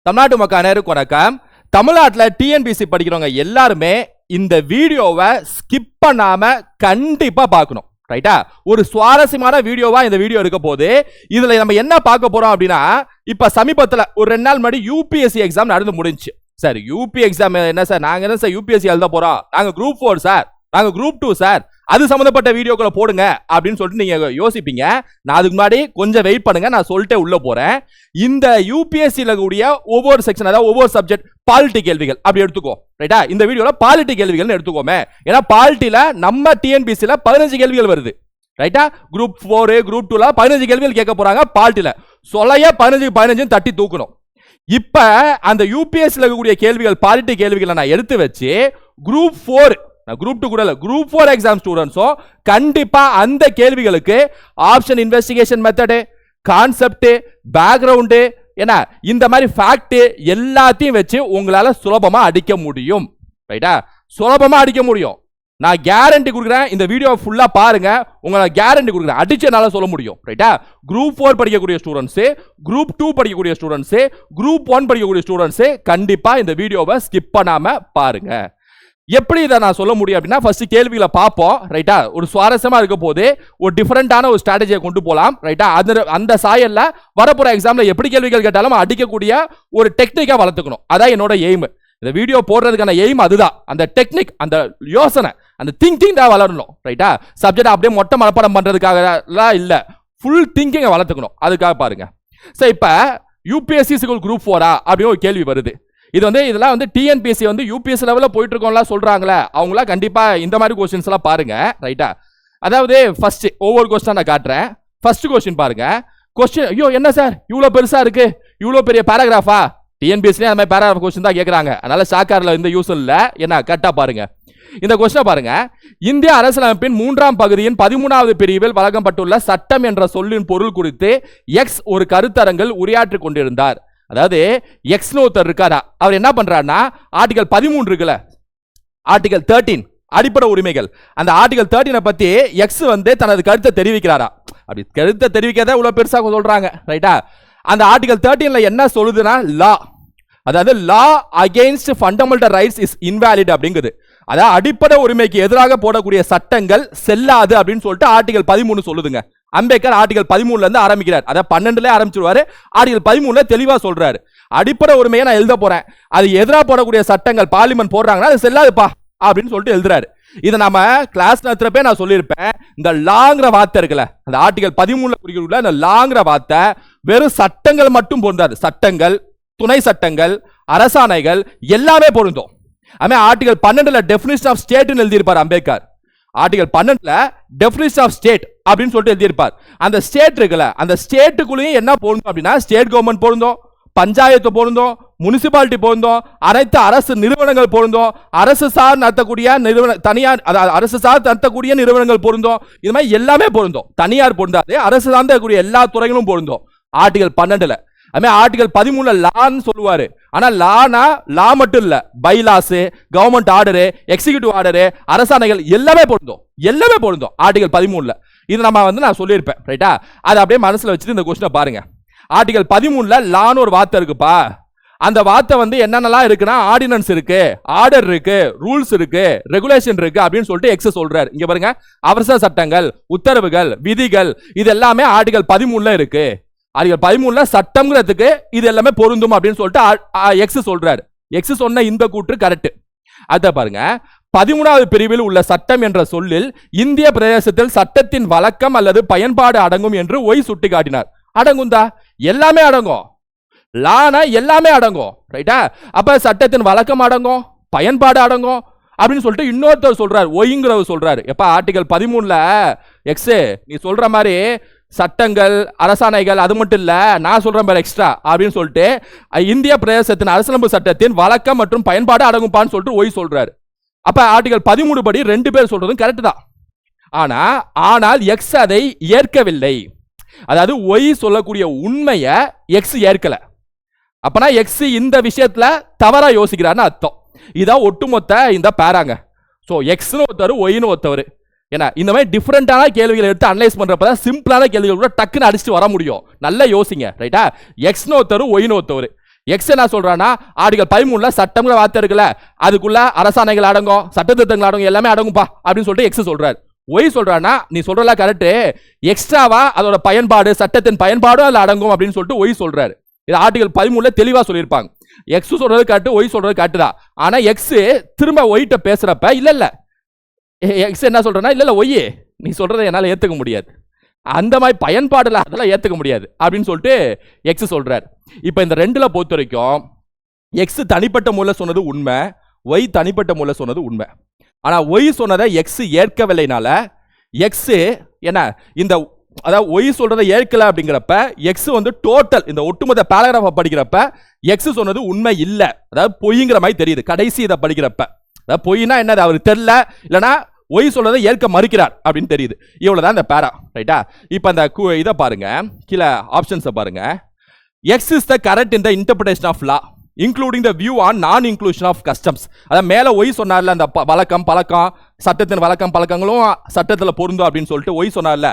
தமிழ்நாட்டு மக்கள் அனைவருக்கும் வணக்கம். தமிழ்நாட்டில் டிஎன்பிசி படிக்கிறவங்க எல்லாருமே இந்த வீடியோவை ஸ்கிப் பண்ணாம கண்டிப்பா பார்க்கணும். ரைட்டா? ஒரு சுவாரஸ்யமான வீடியோவா இந்த வீடியோ இருக்க போது. இதுல நம்ம என்ன பார்க்க போறோம் அப்படின்னா, இப்ப சமீபத்தில் ஒரு 2 நாள் முன்னாடி யூபிஎஸ்சி எக்ஸாம் நடந்து முடிஞ்சு. சார் யூபி எக்ஸாம் என்ன சார், நாங்க என்ன சார் யூபிஎஸ்சி எழுத போறோம், நாங்க குரூப் 4 சார், நாங்க குரூப் 2 சார், அது சம்பந்தப்பட்ட வீடியோக்களை போடுங்க அப்படின்னு சொல்லிட்டு நீங்க யோசிப்பீங்க. நான் அதுக்கு முன்னாடி கொஞ்சம் வெயிட் பண்ணுங்க, நான் சொல்லிட்டே உள்ள போறேன். இந்த யூபிஎஸ்சில கூடிய ஒவ்வொரு செக்ஷன், அதாவது ஒவ்வொரு சப்ஜெக்ட் பாலிட்டி கேள்விகள் அப்படி எடுத்துக்கோ. ரைட்டா? இந்த வீடியோல பாலிட்டி கேள்விகள்னு எடுத்துக்கோமே. ஏன்னா பாலிட்டில நம்ம டிஎன்பிசில 15 கேள்விகள் வருது. ரைட்டா? குரூப் 4 குரூப் 2ல 15 கேள்விகள் கேட்க போறாங்க. பாலிட்டில சொல்லைய 15 தட்டி தூக்கணும். இப்ப அந்த யூபிஎஸ்சில இருக்கக்கூடிய கேள்விகள், பாலிட்டி கேள்விகளை நான் எடுத்து வச்சு குரூப் 4, குரூப் 2 கூட இல்ல, குரூப் 4 எக்ஸாம் ஸ்டூடெண்ட்ஸும் கண்டிப்பா அந்த கேள்விகளுக்கு option investigation method, concept, background, என்ன இந்த மாதிரி ஃபேக்ட் எல்லாத்தையும் வச்சு உங்களால சுலபமா அடிக்க முடியும். ரைட்டா? சுலபமா அடிக்க முடியும். நான் கேரண்டி கொடுக்குறேன். இந்த வீடியோ ஃபுல்லா பாருங்க, உங்களை கேரண்டி கொடுக்குறேன், அடிச்சனால சொல்ல முடியும். ரைட்டா? குரூப் 4 படிக்கக்கூடிய ஸ்டூடெண்ட்ஸ், குரூப் 2 படிக்கக்கூடிய ஸ்டூடெண்ட்ஸ், குரூப் 1 படிக்கக்கூடிய ஸ்டூடெண்ட்ஸ் கண்டிப்பா இந்த வீடியோவை ஸ்கிப் பண்ணாம பாருங்க. எப்படி இதை நான் சொல்ல முடியும் அப்படின்னா, ஃபர்ஸ்ட் கேள்விகளை பார்ப்போம். ரைட்டா? ஒரு சுவாரஸ்யமா இருக்க போது ஒரு டிஃபரெண்டான ஒரு ஸ்ட்ராட்டஜியை கொண்டு போகலாம். ரைட்டா? அந்த சாயல்ல வரப்போற எக்ஸாம்ல எப்படி கேள்விகள் கேட்டாலும் அடிக்கக்கூடிய ஒரு டெக்னிக்கா வளர்த்துக்கணும். அதான் என்னோட எய்ம். இந்த வீடியோ போடுறதுக்கான எய்ம் அதுதான். அந்த டெக்னிக், அந்த யோசனை, அந்த திங்கிங் தான் வளரணும். ரைட்டா? சப்ஜெக்ட் அப்படியே மொட்டை மனப்பாடம் பண்றதுக்காக இல்ல, ஃபுல் திங்கிங்கை வளர்த்துக்கணும். அதுக்காக பாருங்க. சோ இப்ப யூபிஎஸ்சி குரூப் 4 அப்படின்னு ஒரு கேள்வி வருது. இது இதெல்லாம் டிஎன்பிஎஸ்சி யூபிஎஸ்சி லெவல்ல போயிட்டு இருக்கோம்ல சொல்றாங்களே, அவங்களா கண்டிப்பா இந்த மாதிரி क्वेश्चंस எல்லாம் பாருங்க. ரைட்டா? அதாவது ஃபர்ஸ்ட் ஒவ்வொரு क्वेश्चन நான் காட்டுறேன். ஃபர்ஸ்ட் क्वेश्चन பாருங்க. क्वेश्चन, ஐயோ என்ன சார் இவ்வளவு பெருசா இருக்கு, இவ்வளவு பெரிய பாராகிராஃபா? டிஎன்பிஎஸ்சி அந்த மாதிரி பாராகிராஃப் क्वेश्चन தான் கேக்குறாங்க. அதனால ஷாக்கார்ல இந்த யூஸ் இல்ல. என்ன கரெக்ட்டா பாருங்க. இந்த क्वेश्चन பாருங்க. இந்திய அரசியலமைப்பின் 3ஆம் பகுதியின் 13வது பிரிவில் வழங்கப்பட்டுள்ள சட்டம் என்ற சொல்லின் பொருள் குறித்து எக்ஸ் ஒரு கருத்தரங்கில் உரையாற்றிக் கொண்டிருந்தார். அதாவது எக்ஸ் ஒருத்தர் இருக்காரா, அவர் என்ன பண்றாருன்னா ஆர்டிகல் 13 இருக்குல்ல, ஆர்டிகல் 13 அடிப்படை உரிமைகள், அந்த ஆர்டிகல் 13 பத்தி எக்ஸ் தனது கருத்தை தெரிவிக்கிறாரா. அப்படி கருத்தை தெரிவிக்கிறத இவ்வளவு பெருசா சொல்றாங்க. ரைட்டா? அந்த ஆர்டிகல் 13ல என்ன சொல்லுதுன்னா லா, அதாவது law against fundamental rights is invalid அப்படிங்குது. அதாவது அடிப்படை உரிமைக்கு எதிராக போடக்கூடிய சட்டங்கள் செல்லாது அப்படின்னு சொல்லிட்டு ஆர்டிகல் 13 சொல்லுதுங்க. அம்பேத்கர் ஆர்டிகல் 13ல இருந்து ஆரம்பிக்கிறார். அதாவது 12ல ஆரம்பிச்சிருவாரு, ஆர்டிகல் 13ல தெளிவா சொல்றாரு, அடிப்படை உரிமையை நான் எழுத போறேன், அது எதிராக போடக்கூடிய சட்டங்கள் பார்லிமெண்ட் போடுறாங்கன்னா அது செல்லாதுப்பா அப்படின்னு சொல்லிட்டு எழுதுறாரு. இதை நாம கிளாஸ் நடத்துறப்ப நான் சொல்லியிருப்பேன். இந்த லாங்கிற வார்த்தை இருக்குல்ல, அந்த ஆர்டிகல் 13ல குறிக்கிற இந்த லாங்கிற வார்த்தை வெறும் சட்டங்கள் மட்டும் பொருந்தாது. சட்டங்கள், துணை சட்டங்கள், அரசாணைகள் எல்லாமே பொருந்தும். ஆர்டிகல் 12ல டெஃபினிஷன் ஆஃப் ஸ்டேட் எழுதியிருப்பார் அம்பேத்கர். ஆர்டிகல் 12ல டெஃபினிஷன் ஆஃப் ஸ்டேட் அப்படின்னு சொல்லிட்டு எழுதியிருப்பார். அந்த ஸ்டேட் இருக்குல்ல, அந்த ஸ்டேட்டுக்குள்ளேயும் என்ன பொருந்தும் அப்படின்னா ஸ்டேட் கவர்மெண்ட் பொருந்தும், பஞ்சாயத்து பொருந்தும், முனிசிபாலிட்டி பொருந்தும், அனைத்து அரசு நிறுவனங்கள் பொருந்தும், அரசு சார் நடத்தக்கூடிய நிறுவன, தனியார் அரசு சார் நடத்தக்கூடிய நிறுவனங்கள் பொருந்தும். இது மாதிரி எல்லாமே பொருந்தும். தனியார் பொருந்தாது, அரசு சார்ந்த எல்லா துறைகளும் பொருந்தும் ஆர்டிகல் 12ல. ஆர்டிகல் 13ல லான்னு சொல்லுவாரு. ஆனா லானா லா மட்டும் இல்ல, bylaws, government order, executive order, அரசாணைகள் எல்லாமே பொருந்தும். எல்லாமே பொருந்தும் ஆர்டிகல் 13ல. இது நம்ம நான் சொல்லியிருப்பேன். ரைட்டா? அதை அப்படியே மனசுல வச்சுட்டு இந்த क्वेश्चन பாருங்க. ஆர்டிகல் 13ல லான்னு ஒரு வார்த்தை இருக்குப்பா. அந்த வார்த்தை என்னென்னலாம் இருக்குன்னா ஆர்டினன்ஸ் இருக்கு, ஆர்டர் இருக்கு, ரூல்ஸ் இருக்கு, ரெகுலேஷன் இருக்கு அப்படின்னு சொல்லிட்டு எக்ஸ் சொல்றாரு. இங்க பாருங்க, அவசர சட்டங்கள், உத்தரவுகள், விதிகள், இது எல்லாமே ஆர்டிகல் 13ல இருக்கு. ஆர்டிகல் 13ல சட்டம்ங்கிறதுக்கு இது எல்லாமே பொருந்தும் அப்படின்னு சொல்லிட்டு எக்ஸ் சொல்றாரு. எக்ஸ் சொன்ன இந்த கூற்று கரெக்ட். அத பாருங்க, 13வது பிரிவில் உள்ள சட்டம் என்ற சொல்லில் இந்திய பிரதேசத்தில் சட்டத்தின் வழக்கம் அல்லது பயன்பாடு அடங்கும் என்று ஒய் சுட்டி காட்டினார். அடங்குந்தா? எல்லாமே அடங்கும். லானா எல்லாமே அடங்கும். ரைட்டா? அப்ப சட்டத்தின் வழக்கம் அடங்கும், பயன்பாடு அடங்கும் அப்படின்னு சொல்லிட்டு இன்னொருத்தர் சொல்றாரு, ஒய்ங்கிறவர் சொல்றாரு. எப்ப ஆர்டிகல் 13ல எக்ஸ் நீ சொல்ற மாதிரி சட்டங்கள், அரசாணைகள் அது மட்டும் இல்ல, நான் சொல்றேன் பாரு எக்ஸ்ட்ரா அப்படின்னு சொல்லிட்டு இந்திய பிரதேசத்தின் அரசியலமைப்பு சட்டத்தின் வழக்கம் மற்றும் பயன்பாடு அடங்கும்பான்னு சொல்லிட்டு ஒய் சொல்றாரு. அப்ப ஆர்டிகல் 13 படி 2 பேர் சொல்றதும் கரெக்ட் தான். ஆனால் எக்ஸ் அதை ஏற்கவில்லை. அதாவது ஒய் சொல்லக்கூடிய உண்மையை எக்ஸ் ஏற்கல. அப்பனா எக்ஸ் இந்த விஷயத்துல தவறா யோசிக்கிறான்னு அர்த்தம். இதான் ஒட்டுமொத்த இந்த பேராங்க. சோ எக்ஸ்னு ஒருத்தர், ஒய்னு ஒருத்தவர். ஏன்னா இந்த மாதிரி டிஃபரெண்டான கேள்விகளை எடுத்து அனலைஸ் பண்றப்ப சிம்பிளான கேள்விகள் கூட டக்குன்னு அடிச்சுட்டு வர முடியும். நல்லா யோசிங்க. ரைட்டா? எக்ஸ்னு ஒருத்தர், ஒய்னு ஒருத்தவர். எக்ஸ் என்ன சொல்றானா ஆர்டிகல் 13ல சட்டம்ங்கிற வார்த்தை இருக்குல்ல, அதுக்குள்ள அரசாணைகள் அடங்கும், சட்டத்திட்டங்கள் அடங்கும், எல்லாமே அடங்கும்பா அப்படின்னு சொல்லிட்டு எக்ஸ் சொல்றாரு. ஒய் சொல்றானா நீ சொல்றல கரெக்ட், எக்ஸ்ட்ராவா அதோட பயன்பாடு, சட்டத்தின் பயன்பாடும் அதுல அடங்கும் அப்படின்னு சொல்லிட்டு ஒய் சொல்றாரு. இது ஆர்டிகல் 13ல தெளிவா சொல்லியிருப்பாங்க. எக்ஸ் சொல்றது கரெக்ட், ஒய் சொல்றது கரெக்ட் தான். ஆனா எக்ஸ் திரும்ப ஒய்ட்ட பேசுறப்ப இல்ல எக்ஸ் என்ன சொல்றனா இல்ல ஒய் நீ சொல்றதை என்னால ஏத்துக்க முடியாது, அந்த மாதிரி பயன்பாடுல அதெல்லாம் ஏத்துக்க முடியாது அப்படின்னு சொல்லிட்டு எக்ஸ் சொல்றாரு. இப்ப இந்த ரெண்டுல பொறுத்த வரைக்கும் எக்ஸ் தனிப்பட்ட முறையில் சொன்னது உண்மை, ஒய் தனிப்பட்ட முறையில் சொன்னது உண்மை. ஆனா ஒய் சொன்னதை எக்ஸ் ஏற்கவில்லைனால எக்ஸ் என்ன இந்த அதாவது ஒய் சொல்றதை ஏற்கல அப்படிங்கிறப்ப எக்ஸ் வந்து டோட்டல் இந்த ஒட்டுமொத்த பேராகிராஃப் படிக்கிறப்ப எக்ஸ் சொன்னது உண்மை இல்லை, அதாவது பொய்ங்கிற மாதிரி தெரியுது கடைசி இதை படிக்கிறப்ப. அதாவது பொய்னா என்னது அவருக்கு தெரியல, இல்லைன்னா ஒய் சொல்றதை ஏற்க மறுக்கிறார் அப்படின்னு தெரியுது. இவ்வளவுதான் இந்த பேரா, ரைட்டா? இப்ப அந்த இதை பாருங்க, கீழே ஆப்ஷன்ஸை பாருங்க. X is the correct in the interpretation of law including the view on non inclusion of customs. அதாவது மேல ஒய் சொன்னார்ல அந்த வழக்கம் பழக்கம், சட்டத்தின் வழக்கம் பழக்கங்களும் சட்டத்தில் பொருந்தும் அப்படின்னு சொல்லிட்டு ஒய் சொன்னார்ல,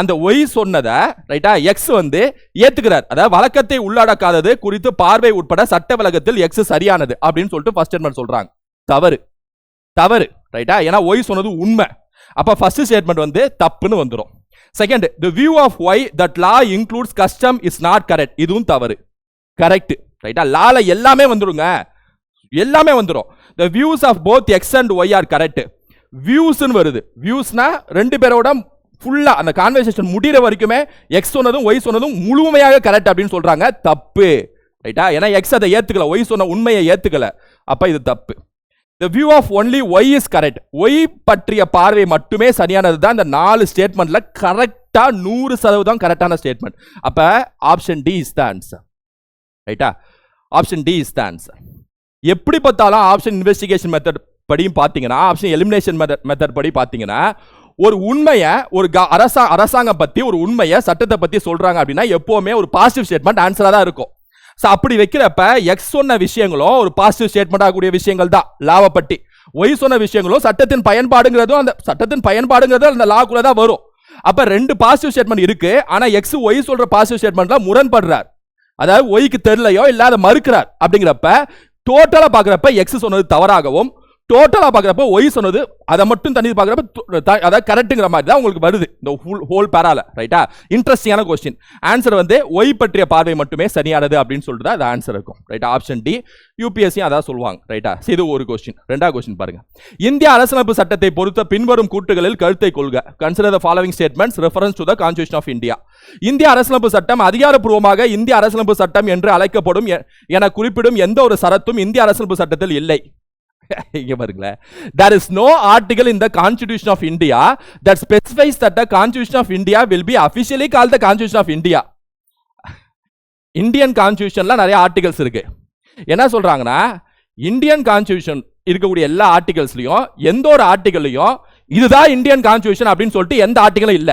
அந்த ஒய் சொன்னதை ரைட்டா எக்ஸ் வந்து ஏத்துக்கிறார். அதாவது வழக்கத்தை உள்ளடக்காதது குறித்து பார்வை உட்பட சட்ட வழக்கத்தில் எக்ஸ் சரியானது அப்படின்னு சொல்லிட்டு ஃபர்ஸ்ட் ஸ்டேட்மெண்ட் சொல்றாங்க. தவறு தவறு, ரைட்டா? ஏன்னா ஒய் சொன்னது உண்மை, அப்ப ஃபர்ஸ்ட் ஸ்டேட்மெண்ட் வந்து தப்புன்னு வந்துடும். Second, the view of why that law includes custom is not correct. இதுவும் தவறு. கரெக்ட், ரைட்டா? லால எல்லாமே வந்துருங்க, எல்லாமே வந்துரும். the views of both x and y are correct. views னு வருது, viewsனா ரெண்டு பேரோட ஃபுல்லா அந்த கான்வர்சேஷன் முடிகிற வரைக்குமே எக்ஸ் சொன்னதும் ஒய் சொன்னதும் முழுமையாக கரெக்ட் அப்படின்னு சொல்றாங்க. தப்பு, ரைட்டா? ஏன்னா எக்ஸ் அதை ஏத்துக்கல, ஒய் சொன்ன உண்மையை ஏத்துக்கல, அப்ப இது தப்பு. The view of only y is correct. y பற்றிய பார்வை மட்டுமே சரியானது தான் இந்த 4 ஸ்டேட்மெண்ட்ல கரெக்டா 100% கரெக்டான ஸ்டேட்மெண்ட். அப்ப option D is the answer, ரைட்டா? Option D is the answer. எப்படி பார்த்தாலும் ஆப்ஷன் இன்வெஸ்டிகேஷன் மெத்தட் படியும் பார்த்தீங்கன்னா, ஆப்ஷன் எலிமினேஷன் மெத்தட் படி பார்த்தீங்கன்னா, ஒரு உண்மையை ஒரு அரசாங்கம் பத்தி ஒரு உண்மையை சட்டத்தை பத்தி சொல்றாங்க அப்படின்னா எப்பவுமே ஒரு பாசிட்டிவ் ஸ்டேட்மெண்ட் ஆன்சரா தான் இருக்கும். அப்படி வைக்கிறப்ப எக்ஸ் சொன்ன விஷயங்களும் ஒரு பாசிட்டிவ் ஸ்டேட்மெண்ட் ஆகக்கூடிய விஷயங்கள் தான் லாவை பற்றி, ஒய் சொன்ன விஷயங்களும் சட்டத்தின் பயன்பாடுங்கிறதும் அந்த சட்டத்தின் பயன்பாடுங்கிறதும் அந்த லாக்குள்ள தான் வரும். அப்ப ரெண்டு பாசிட்டிவ் ஸ்டேட்மெண்ட் இருக்கு, ஆனா எக்ஸ் ஒய் சொல்ற பாசிட்டிவ் ஸ்டேட்மெண்ட்ல முரண்படுறார், அதாவது ஒய்க்கு தெரியலையோ இல்லாத மறுக்கிறார். அப்படிங்கிறப்ப டோட்டலா பாக்குறப்ப எக்ஸ் சொன்னது தவறாகவும், டோட்டலா பாக்குறப்ப ஒய் சொன்னது அதை மட்டும் தனி பாக்குறப்ப அதாவது கரெக்ட்ங்கிற மாதிரி தான் உங்களுக்கு வருது இந்த ஹோல் பேரால, ரைட்டா? இன்ட்ரெஸ்டிங்கான क्वेश्चन. ஆன்சர் வந்து ஒய் பற்றிய பார்வை மட்டுமே சரியானது அப்படின்னு சொல்லிட்டு தான் ஆன்சர் இருக்கும், ரைட்டா? Option D. யூபிஎஸ்சி அதான் சொல்லுவாங்க, ரைட்டா? இது ஒரு क्वेश्चन. ரெண்டாவது क्वेश्चन பாருங்க. இந்திய அரசியலமைப்பு சட்டத்தை பொறுத்த பின்வரும் கூற்றுகளில் கருத்தை கொள்க. Consider the following statements reference to the constitution of India. இந்திய அரசியலமைப்பு சட்டம் அதிகாரப்பூர்வமாக இந்திய அரசியலமைப்பு சட்டம் என்று அழைக்கப்படும் என குறிப்பிடும் எந்த ஒரு சரத்தும் இந்திய அரசியலமைப்பு சட்டத்தில் இல்லை. இங்க பாருங்களேன், there is no article in the Constitution of India that specifies that the Constitution of India will be officially called the Constitution of India. Indian கான்ஸ்டிடியூஷன்ல நிறைய ஆர்டிகல்ஸ் இருக்கு. என்ன சொல்றாங்கன்னா, இந்தியன் கான்ஸ்டிடியூஷன் இருக்கக்கூடிய எல்லா ஆர்டிகல்ஸ்லயும் எந்த ஒரு ஆர்டிகல்லையும் இதுதான் இந்தியன் கான்ஸ்டிடியூஷன் அப்படின்னு சொல்லிட்டு எந்த ஆர்டிகலும் இல்ல.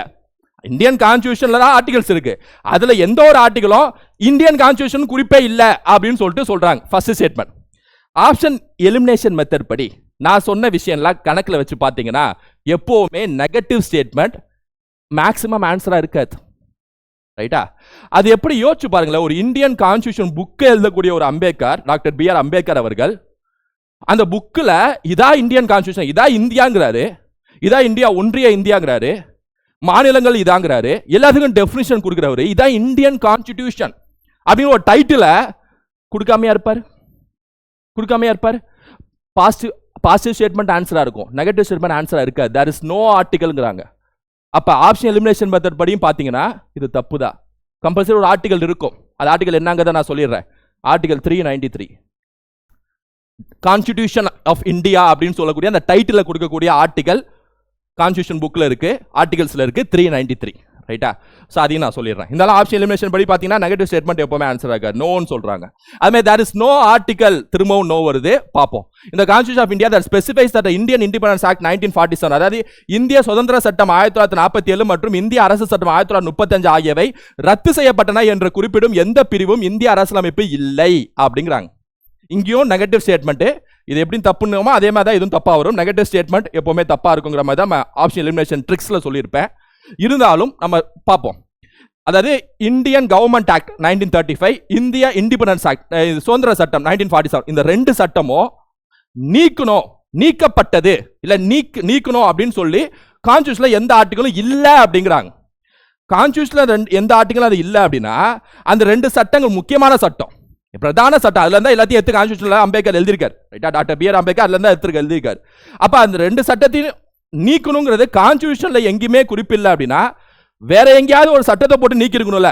இந்தியன் கான்ஸ்டிடியூஷன்ல தான் ஆர்டிகல்ஸ் இருக்கு, அதுல எந்த ஒரு ஆர்டிகலும் இந்தியன் கான்ஸ்டிடியூஷன் குறிப்பே இல்ல அப்படின்னு சொல்லிட்டு சொல்றாங்க. First statement. Option elimination method படி நான் சொன்ன விஷயம்லாம் கணக்கில் வச்சு பார்த்தீங்கன்னா எப்போவுமே நெகட்டிவ் ஸ்டேட்மெண்ட் மேக்ஸிமம் ஆன்சரா இருக்காது, ரைட்டா? அது எப்படி யோசிச்சு பாருங்களேன். ஒரு இந்தியன் கான்ஸ்டிடியூஷன் புக்கை எழுதக்கூடிய ஒரு Ambedkar, doctor B R Ambedkar அவர்கள் அந்த புக்கில் இதா இந்தியன் கான்ஸ்டிடியூஷன், இதா இந்தியாங்கிறாரு, இதா இந்தியா ஒன்றிய இந்தியாங்கிறாரு, மாநிலங்கள் இதாங்கிறாரு, எல்லாத்துக்கும் டெஃபினிஷன் கொடுக்குறவரு இதான் இந்தியன் கான்ஸ்டிடியூஷன் அப்படின்னு ஒரு டைட்டில கொடுக்காமையா இருப்பார், கொடுக்காமையா இருப்பார். பாசிட்டிவ் ஸ்டேட்மெண்ட் ஆன்சரா இருக்கும், நெகட்டிவ் ஸ்டேட்மெண்ட் ஆன்சரா இருக்காது. தேர் இஸ் நோ ஆர்டிகல்ங்கிறாங்க. அப்ப ஆப்ஷன் எலிமினேஷன் மெத்தட் படியும் பாத்தீங்கன்னா இது தப்பு தான். கம்பல்சரி ஒரு ஆர்டிகல் இருக்கும், அது ஆர்டிகல் என்னங்கிறத நான் சொல்லிடுறேன். ஆர்டிகல் 393 கான்ஸ்டிடியூஷன் ஆஃப் இந்தியா அப்படின்னு சொல்லக்கூடிய அந்த டைட்டில் கொடுக்கக்கூடிய ஆர்டிகல் கான்ஸ்டிடியூஷன் புக்ல இருக்கு, ஆர்டிகல்ஸ்ல இருக்கு 393, ரைட்டா? ஸோ அதையும் நான் சொல்லிடுறேன். இந்த ஆப்ஷன் எலிமினேஷன் படி பார்த்தீங்கன்னா நெகட்டிவ் ஸ்டேட்மெண்ட் எப்பவுமே ஆன்சர் ஆகாது, நோன்னு சொல்றாங்க. அதுமாதிரி தேர் இஸ் நோ ஆர்டிகல், திரும்பவும் நோ வருது. பார்ப்போம். இந்த constitution of India that specifies that Indian independence act 1947, அதாவது இந்திய சுதந்திர சட்டம் 1947 மற்றும் இந்திய அரசு சட்டம் 1935 ஆகியவை ரத்து செய்யப்பட்டன என்று குறிப்பிடும் எந்த பிரிவும் இந்திய அரசியலமைப்பு இல்லை அப்படிங்கிறாங்க. இங்கேயும் நெகட்டிவ் ஸ்டேட்மெண்ட், இது எப்படி தப்புன்னு அதே மாதிரி தான் இதுவும் தப்பா வரும். நெகட்டிவ் ஸ்டேட்மெண்ட் எப்பவுமே தப்பா இருக்குங்கிற மாதிரி தான் ஆப்ஷன் எலிமினேஷன் ட்ரிக்ஸ்ல சொல்லியிருப்பேன். இருந்தாலும் நம்ம பார்ப்போம். அதாவது Indian government act 1935, India independence act சுதந்திர சட்டம் 1947, இந்த ரெண்டு சட்டமும் நீக்கப்பட்டது இல்ல நீக்கணும் அப்படின்னு சொல்லி கான்ஸ்டிடியூஷன்ல எந்த ஆர்டிகலும் இல்ல அப்படிங்கிறாங்க. கான்ஸ்டிடியூஷன்ல எந்த ஆர்டிகலும் அது இல்ல அப்படின்னா அந்த ரெண்டு சட்டங்கள் முக்கியமான சட்டம், பிரதான சட்டம், அதுல இருந்தா எல்லாத்தையும் எடுத்து கான்ஸ்டிடியூஷன்ல அம்பேத்கர் எழுதியிருக்காரு. டாக்டர் பி ஆர் அம்பேத்கர் அதுல இருந்தா எடுத்து எழுதியிருக்காரு. அப்ப அந்த ரெண்டு சட்டத்தையும் நீக்கணுங்கிறது கான்ஸ்டிடியூஷன்ல எங்கேயுமே குறிப்பில்லை அப்படின்னா வேற எங்கேயாவது ஒரு சட்டத்தை போட்டு நீக்கி இருக்கணும்ல,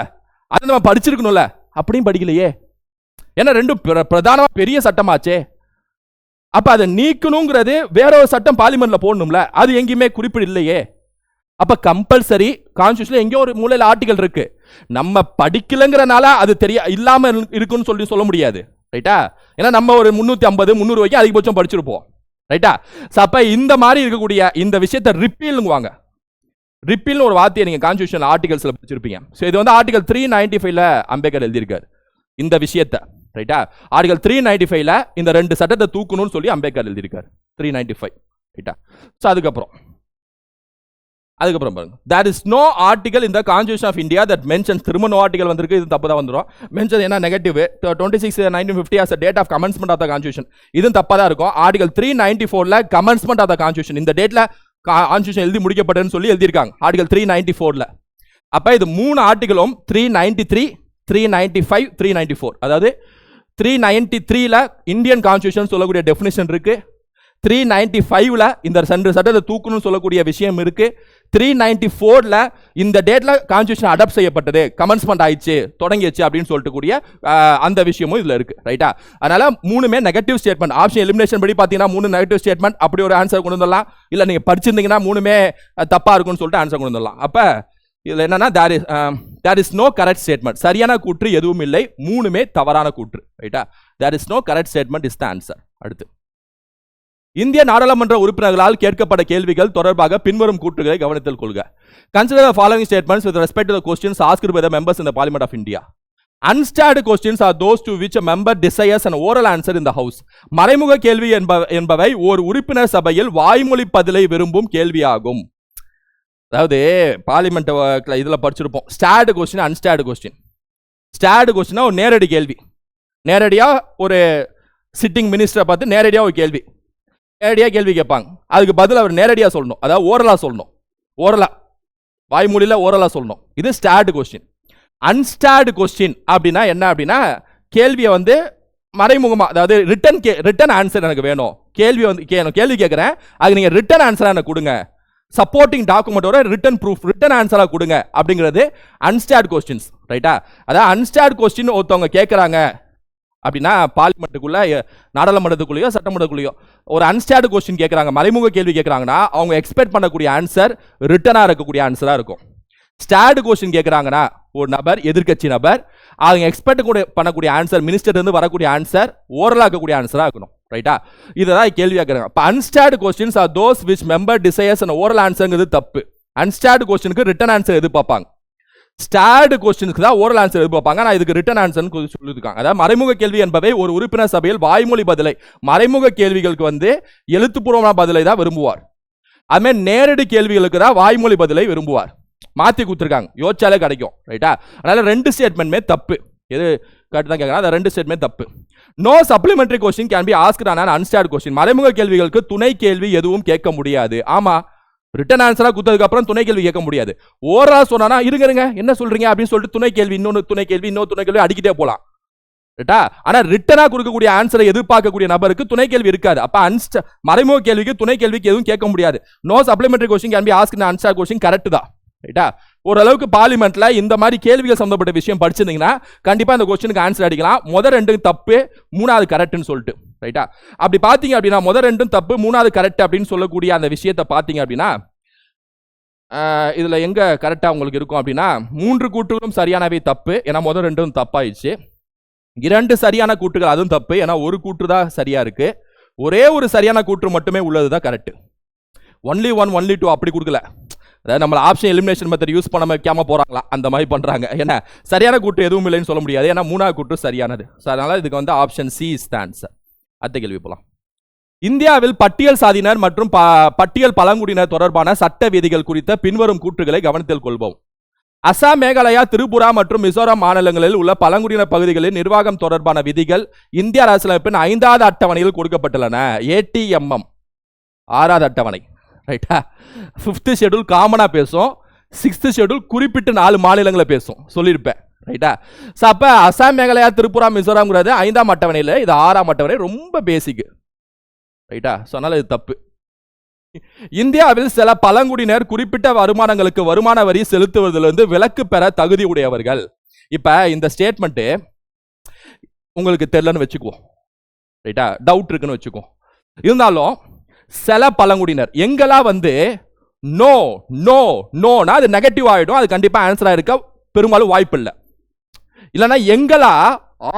அதை நம்ம படிச்சிருக்கணும்ல, அப்படியும் படிக்கலையே. ஏன்னா ரெண்டும் பிரதான பெரிய சட்டமாச்சே. அப்ப அதை நீக்கணுங்கிறது வேற ஒரு சட்டம் பார்லிமெண்ட்ல போடணும்ல, அது எங்கேயுமே குறிப்பிட இல்லையே. அப்ப கம்பல்சரி கான்ஸ்டிடியூஷன்ல எங்கேயோ ஒரு மூலையில ஆர்டிகல் இருக்கு, நம்ம படிக்கலங்கிறனால அது இல்லாம இருக்குன்னு சொல்ல முடியாது, ரைட்டா? ஏன்னா நம்ம ஒரு 350 300 வரைக்கும் அதிகபட்சம் படிச்சிருப்போம், ரைட்டா? அப்ப இந்த மாதிரி இருக்கக்கூடிய இந்த விஷயத்தை ரிப்பீலுங்குவாங்க. ரிப்பீல் ஒரு வார்த்தையை நீங்க கான்ஸ்டிடியூஷன் ஆர்டிகல்ஸ்ல படிச்சிருப்பீங்க. சோ இது வந்து ஆர்டிகல் 395ல அம்பேத்கர் எழுதியிருக்காரு இந்த விஷயத்தை, ரைட்டா? ஆர்டிகல் 395ல இந்த ரெண்டு சட்டத்தை தூக்கணும்னு சொல்லி அம்பேத்கர் எழுதியிருக்காரு 395, ரைட்டா? சோ அதுக்கப்புறம் பாருங்க, there is no article in the Constitution of India that mentions, திரும்ப no article வந்திருக்கு, இது தப்பு தான் வந்துரும். மென்ஷன் என்ன negative 26/1950 as a date of commencement of the Constitution, இது தப்பா தான் இருக்கும். ஆர்டிகல் 394ல commencement of the Constitution, இந்த டேட்ல கான்ஸ்டிடியூஷன் எழுதி முடிக்கப்பட்டதுன்னு சொல்லி எழுதியிருக்காங்க ஆர்டிகல் 394ல. அப்ப இது மூணு ஆர்டிகலும் 393, 395, 394, அதாவது 393ல இந்தியன் கான்ஸ்டிடியூஷன் சொல்லக்கூடிய டெஃபினிஷன் இருக்கு, 395ல இந்த ரெண்டு சட்டத்தை தூக்கணும்னு சொல்லக்கூடிய விஷயம் இருக்கு, 394ல இந்த டேட்ல கான்ஸ்டிடியூஷன் அடாப்ட் செய்யப்பட்டது, கமென்ஸ்மெண்ட் ஆயிடுச்சு, தொடங்கிடுச்சு அப்படின்னு சொல்லிட்டு கூடிய அந்த விஷயமும் இதுல இருக்கு, ரைட்டா? அதனால மூணுமே நெகட்டிவ் ஸ்டேட்மெண்ட். ஆப்ஷன் எலிமினேஷன் படி பாத்தீங்கன்னா மூணு நெகட்டிவ் ஸ்டேட்மெண்ட், அப்படி ஒரு ஆன்சர் கொண்டு வந்துடலாம். இல்ல நீங்க படிச்சிருந்தீங்கன்னா மூணுமே தப்பா இருக்கும்னு சொல்லிட்டு ஆன்சர் கொண்டு வந்துடலாம். அப்ப இதுல என்னன்னா there is no correct statement, சரியான கூற்று எதுவும் இல்லை, மூணுமே தவறான கூற்று, ரைட்டா? there is no correct statement is the answer. அடுத்து, இந்திய நாடாளுமன்ற உறுப்பினர்களால் கேட்கப்பட்ட கேள்விகள் தொடர்பாக பின்வரும் கூற்றுகளை கவனத்தில் கொள்க. Consider the following statements with respect to the questions asked by the members in the Parliament of India. Unstated questions are those to which a member desires an oral answer in the house. மறைமுக கேள்வி என்பவை ஒரு உறுப்பினர் சபையில் வாய்மொழி பதிலை விரும்பும் கேள்வியாகும். அதாவது பார்லிமெண்ட் இதுல படிச்சிருப்போம், ஸ்டாட் கொஸ்டின், அன்ஸ்டாட் கொஸ்டின். ஸ்டாட் கொஸ்டினா ஒரு நேரடி கேள்வி, நேரடியா ஒரு சிட்டிங் மினிஸ்டரை பார்த்து நேரடியா ஒரு கேள்வி கேட்பாங்க, அதுக்கு பதில் அவர் நேரடியா சொல்லணும், அதாவது ஓரலா வாய்மொழியில ஓரலா சொல்லணும். இது ஸ்டாட் கொஸ்டின். அன்ஸ்டாட் கொஸ்டின் அப்படின்னா என்ன அப்படின்னா கேள்வியை வந்து மறைமுகமா, அதாவது ரிட்டன் ஆன்சர் எனக்கு வேணும், கேள்வி கேட்கிறேன், அதுக்கு நீங்க ரிட்டன் ஆன்சரா எனக்கு கொடுங்க, சப்போர்ட்டிங் டாக்குமெண்டோட ரிட்டன் ப்ரூஃப், ரிட்டன் ஆன்சரா கொடுங்க அப்படிங்கிறது அன்ஸ்டாட் கொஸ்டின்ஸ், ரைட்டா? அதாவது அன்ஸ்டாட் கொஸ்டின் ஒருத்தவங்க கேட்கறாங்க அப்படின்னா பார்லிமெண்ட்டுக்குள்ள, நாடாளுமன்றத்துக்குள்ளேயோ சட்டமன்றத்துக்குள்ளேயோ ஒரு அன்ஸ்டாட் கொஸ்டின் கேட்கறாங்க, மறைமுக கேள்வி கேட்கறாங்கன்னா அவங்க எக்ஸ்பெக்ட் பண்ணக்கூடிய ஆன்சர் ரிட்டனா இருக்கக்கூடிய ஆன்சரா இருக்கும். ஸ்டாட் கொஸ்டின் கேட்கறாங்கன்னா ஒரு நபர், எதிர்கட்சி நபர், அவங்க எக்ஸ்பெக்ட் பண்ணக்கூடிய ஆன்சர், மினிஸ்டர் இருந்து வரக்கூடிய ஆன்சர் ஓரலா இருக்கக்கூடிய ஆன்சரா இருக்கணும், ரைட்டா? இதுதான் கேள்வி கேட்கறாங்க. இப்போ unstarred questions are those which member desires an oral answerங்கிறது தப்பு. அன்ஸ்டாட் கொஸ்டினுக்கு ரிட்டன் ஆன்சர் எதிர்பார்ப்பாங்க, ஸ்டாட் கொஸ்டினுக்கு தான் ஓரல் ஆன்சர் எதிர்பார்ப்பாங்க. நான் இதுக்கு ரிட்டன் ஆன்சர்னு சொல்லியிருக்காங்க. அதாவது மறைமுக கேள்வி என்பவை ஒரு உறுப்பினர் சபையில் வாய்மொழி பதிலை, மறைமுக கேள்விகளுக்கு வந்து எழுத்துப்பூர்வமான பதிலை தான் விரும்புவார். அதுமாதிரி நேரடி கேள்விகளுக்கு தான் வாய்மொழி பதிலை விரும்புவார். மாற்றி கொடுத்துருக்காங்க, யோசிச்சாலே கிடைக்கும், ரைட்டா? அதனால ரெண்டு ஸ்டேட்மெண்ட்மே தப்பு. எது கரெக்ட் தான் கேட்கறேன், அந்த ரெண்டு ஸ்டேட்மெண்ட் தப்பு. No supplementary question can be asked on unstarred question. மறைமுக கேள்விகளுக்கு துணை கேள்வி எதுவும் கேட்க முடியாது. ஆமா, ரிட்டன் ஆன்சரா கொடுத்ததுக்கு அப்புறம் துணை கேள்வி கேட்க முடியாது. ஓரா சொன்னா இருங்க என்ன சொல்றீங்க அப்படின்னு சொல்லிட்டு துணை கேள்வி, இன்னொரு துணை கேள்வி அடிக்கிட்டே போலாம், ரைட்டா? ஆனா ரிட்டனா கொடுக்கக்கூடிய ஆன்சரை எதிர்பார்க்கக்கூடிய நபருக்கு துணை கேள்வி இருக்காது. அப்ப மறைமுக கேள்விக்கு துணை கேள்விக்கு எதுவும் கேட்க முடியாது. No supplementary question can be asked on unstarred question correct தான், ரைட்டா? ஓரளவுக்கு பார்லிமெண்ட்ல இந்த மாதிரி கேள்விகள் சம்பந்தப்பட்ட விஷயம் படிச்சிருந்தீங்கன்னா கண்டிப்பா இந்த கொஸ்டினுக்கு ஆன்சர் அடிக்கலாம். முதல் ரெண்டும் தப்பு, மூணாவது கரெக்ட்னு சொல்லிட்டு, ரைட்டா? அப்படி பாத்தீங்க அப்படின்னா முதல் ரெண்டும் தப்பு, மூணாவது கரெக்ட் அப்படின்னு சொல்லக்கூடிய அந்த விஷயத்தை பாத்தீங்க அப்படின்னா இதுல எங்க கரெக்டா உங்களுக்கு இருக்கும் அப்படின்னா 3 கூற்றுகளும் சரியானவை தப்பு, ஏன்னா முதல் ரெண்டும் தப்பாயிடுச்சு. 2 சரியான கூற்றுகள் அதுவும் தப்பு, ஏன்னா ஒரு கூற்று தான் சரியா இருக்கு. ஒரே ஒரு சரியான கூற்று மட்டுமே உள்ளதுதான் கரெக்ட். ஒன்லி 1 ஒன்லி 2 அப்படி கொடுக்கல. அதாவது நம்ம ஆப்ஷன் எலிமினேஷன் மெத்தட் யூஸ் பண்ண வைக்காம போறாங்களா, அந்த மாதிரி பண்றாங்க. ஏன்னா சரியான கூற்று எதுவும் இல்லைன்னு சொல்ல முடியாது, ஏன்னா மூணாவது கூற்று சரியானது. அதனால இதுக்கு வந்து option C is the answer. அடுத்த கேள்வி போலாம். இந்தியாவில் பட்டியல் சாதியினர் மற்றும் பட்டியல் பழங்குடியினர் தொடர்பான சட்ட விதிகள் குறித்த பின்வரும் கூற்றுகளை கவனத்தில் கொள்வோம். அசாம், மேகாலயா, திரிபுரா மற்றும் மிசோரம் மாநிலங்களில் உள்ள பழங்குடியினர் பகுதிகளில் நிர்வாகம் தொடர்பான விதிகள் இந்திய அரசியலமைப்பின் 5வது அட்டவணையில் கொடுக்கப்பட்டுள்ளன. ATMM 6வது அட்டவணை. ரைட்டா? 5th ஷெட்யூல் காமனா பேசும், 6th ஷெட்யூல் குறிப்பிட்ட 4 மாநிலங்களை பேசும் சொல்லியிருப்பேன். ரைட்டா? ஸோ அப்போ அசாம், மேகாலயா, திரிபுரா, மிசோரம்ங்கிறது 5ஆம் அட்டவணையில், இது 6ஆம் அட்டவணை, ரொம்ப பேசிக். ரைட்டா? ஸோ அதனால இது தப்பு. இந்தியாவில் சில பழங்குடியினர் குறிப்பிட்ட வருமானங்களுக்கு வருமான வரி செலுத்துவதிலிருந்து விலக்கு பெற தகுதி உடையவர்கள். இப்ப இந்த ஸ்டேட்மெண்ட் உங்களுக்கு தெரியலன்னு வச்சுக்குவோம். ரைட்டா? டவுட் இருக்குன்னு வச்சுக்கோ. இருந்தாலும் சில பழங்குடியினர் எங்கெல்லாம் நோ நோ நோனா அது நெகட்டிவ் ஆயிடும், அது கண்டிப்பா ஆன்சரா இருக்க பெரும்பாலும் வாய்ப்பு இல்லை. இல்லைன்னா எங்களா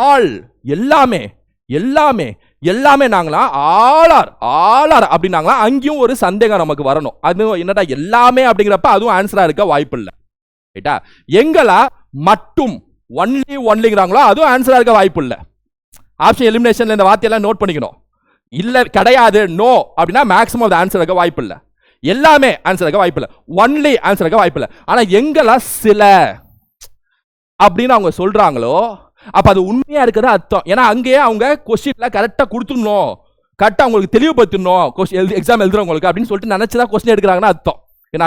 ஆல் எல்லாமே எல்லாமே எல்லாமே நாங்களா ஆளார் அப்படின்னாங்களா, அங்கேயும் ஒரு சந்தேகம் நமக்கு வரணும். அது என்னடா எல்லாமே அப்படிங்கிறப்ப அதுவும் ஆன்சரா இருக்க வாய்ப்பு இல்லை. ரைட்டா? எங்களா மட்டும் ஒன்லிங்கிறாங்களோ அதுவும் ஆன்சரா இருக்க வாய்ப்பு இல்லை. ஆப்ஷன் எலிமினேஷன்ல இந்த வார்த்தையெல்லாம் நோட் பண்ணிக்கணும். இல்ல கிடையாது நோ அப்படின்னா மேக்ஸிமம் அது ஆன்சர் இருக்க வாய்ப்பு இல்லை. எல்லாமே ஆன்சர் இருக்க வாய்ப்பு இல்லை, ஒன்லி ஆன்சர் இருக்க வாய்ப்பு இல்லை. ஆனா எங்களா சில அப்படின்னு அவங்க சொல்றாங்களோ அப்ப அது உண்மையா இருக்கிறது அர்த்தம். ஏன்னா அங்கேயே அவங்க கொஸ்டின்ல கரெக்டா கொடுத்துடணும், கரெக்டா அவங்களுக்கு தெளிவுபடுத்தணும் எக்ஸாம் எழுதுறவங்களுக்கு அப்படின்னு சொல்லிட்டு நினைச்சுதான் கொஸ்டின் எடுக்கிறாங்கன்னா அர்த்தம். ஏன்னா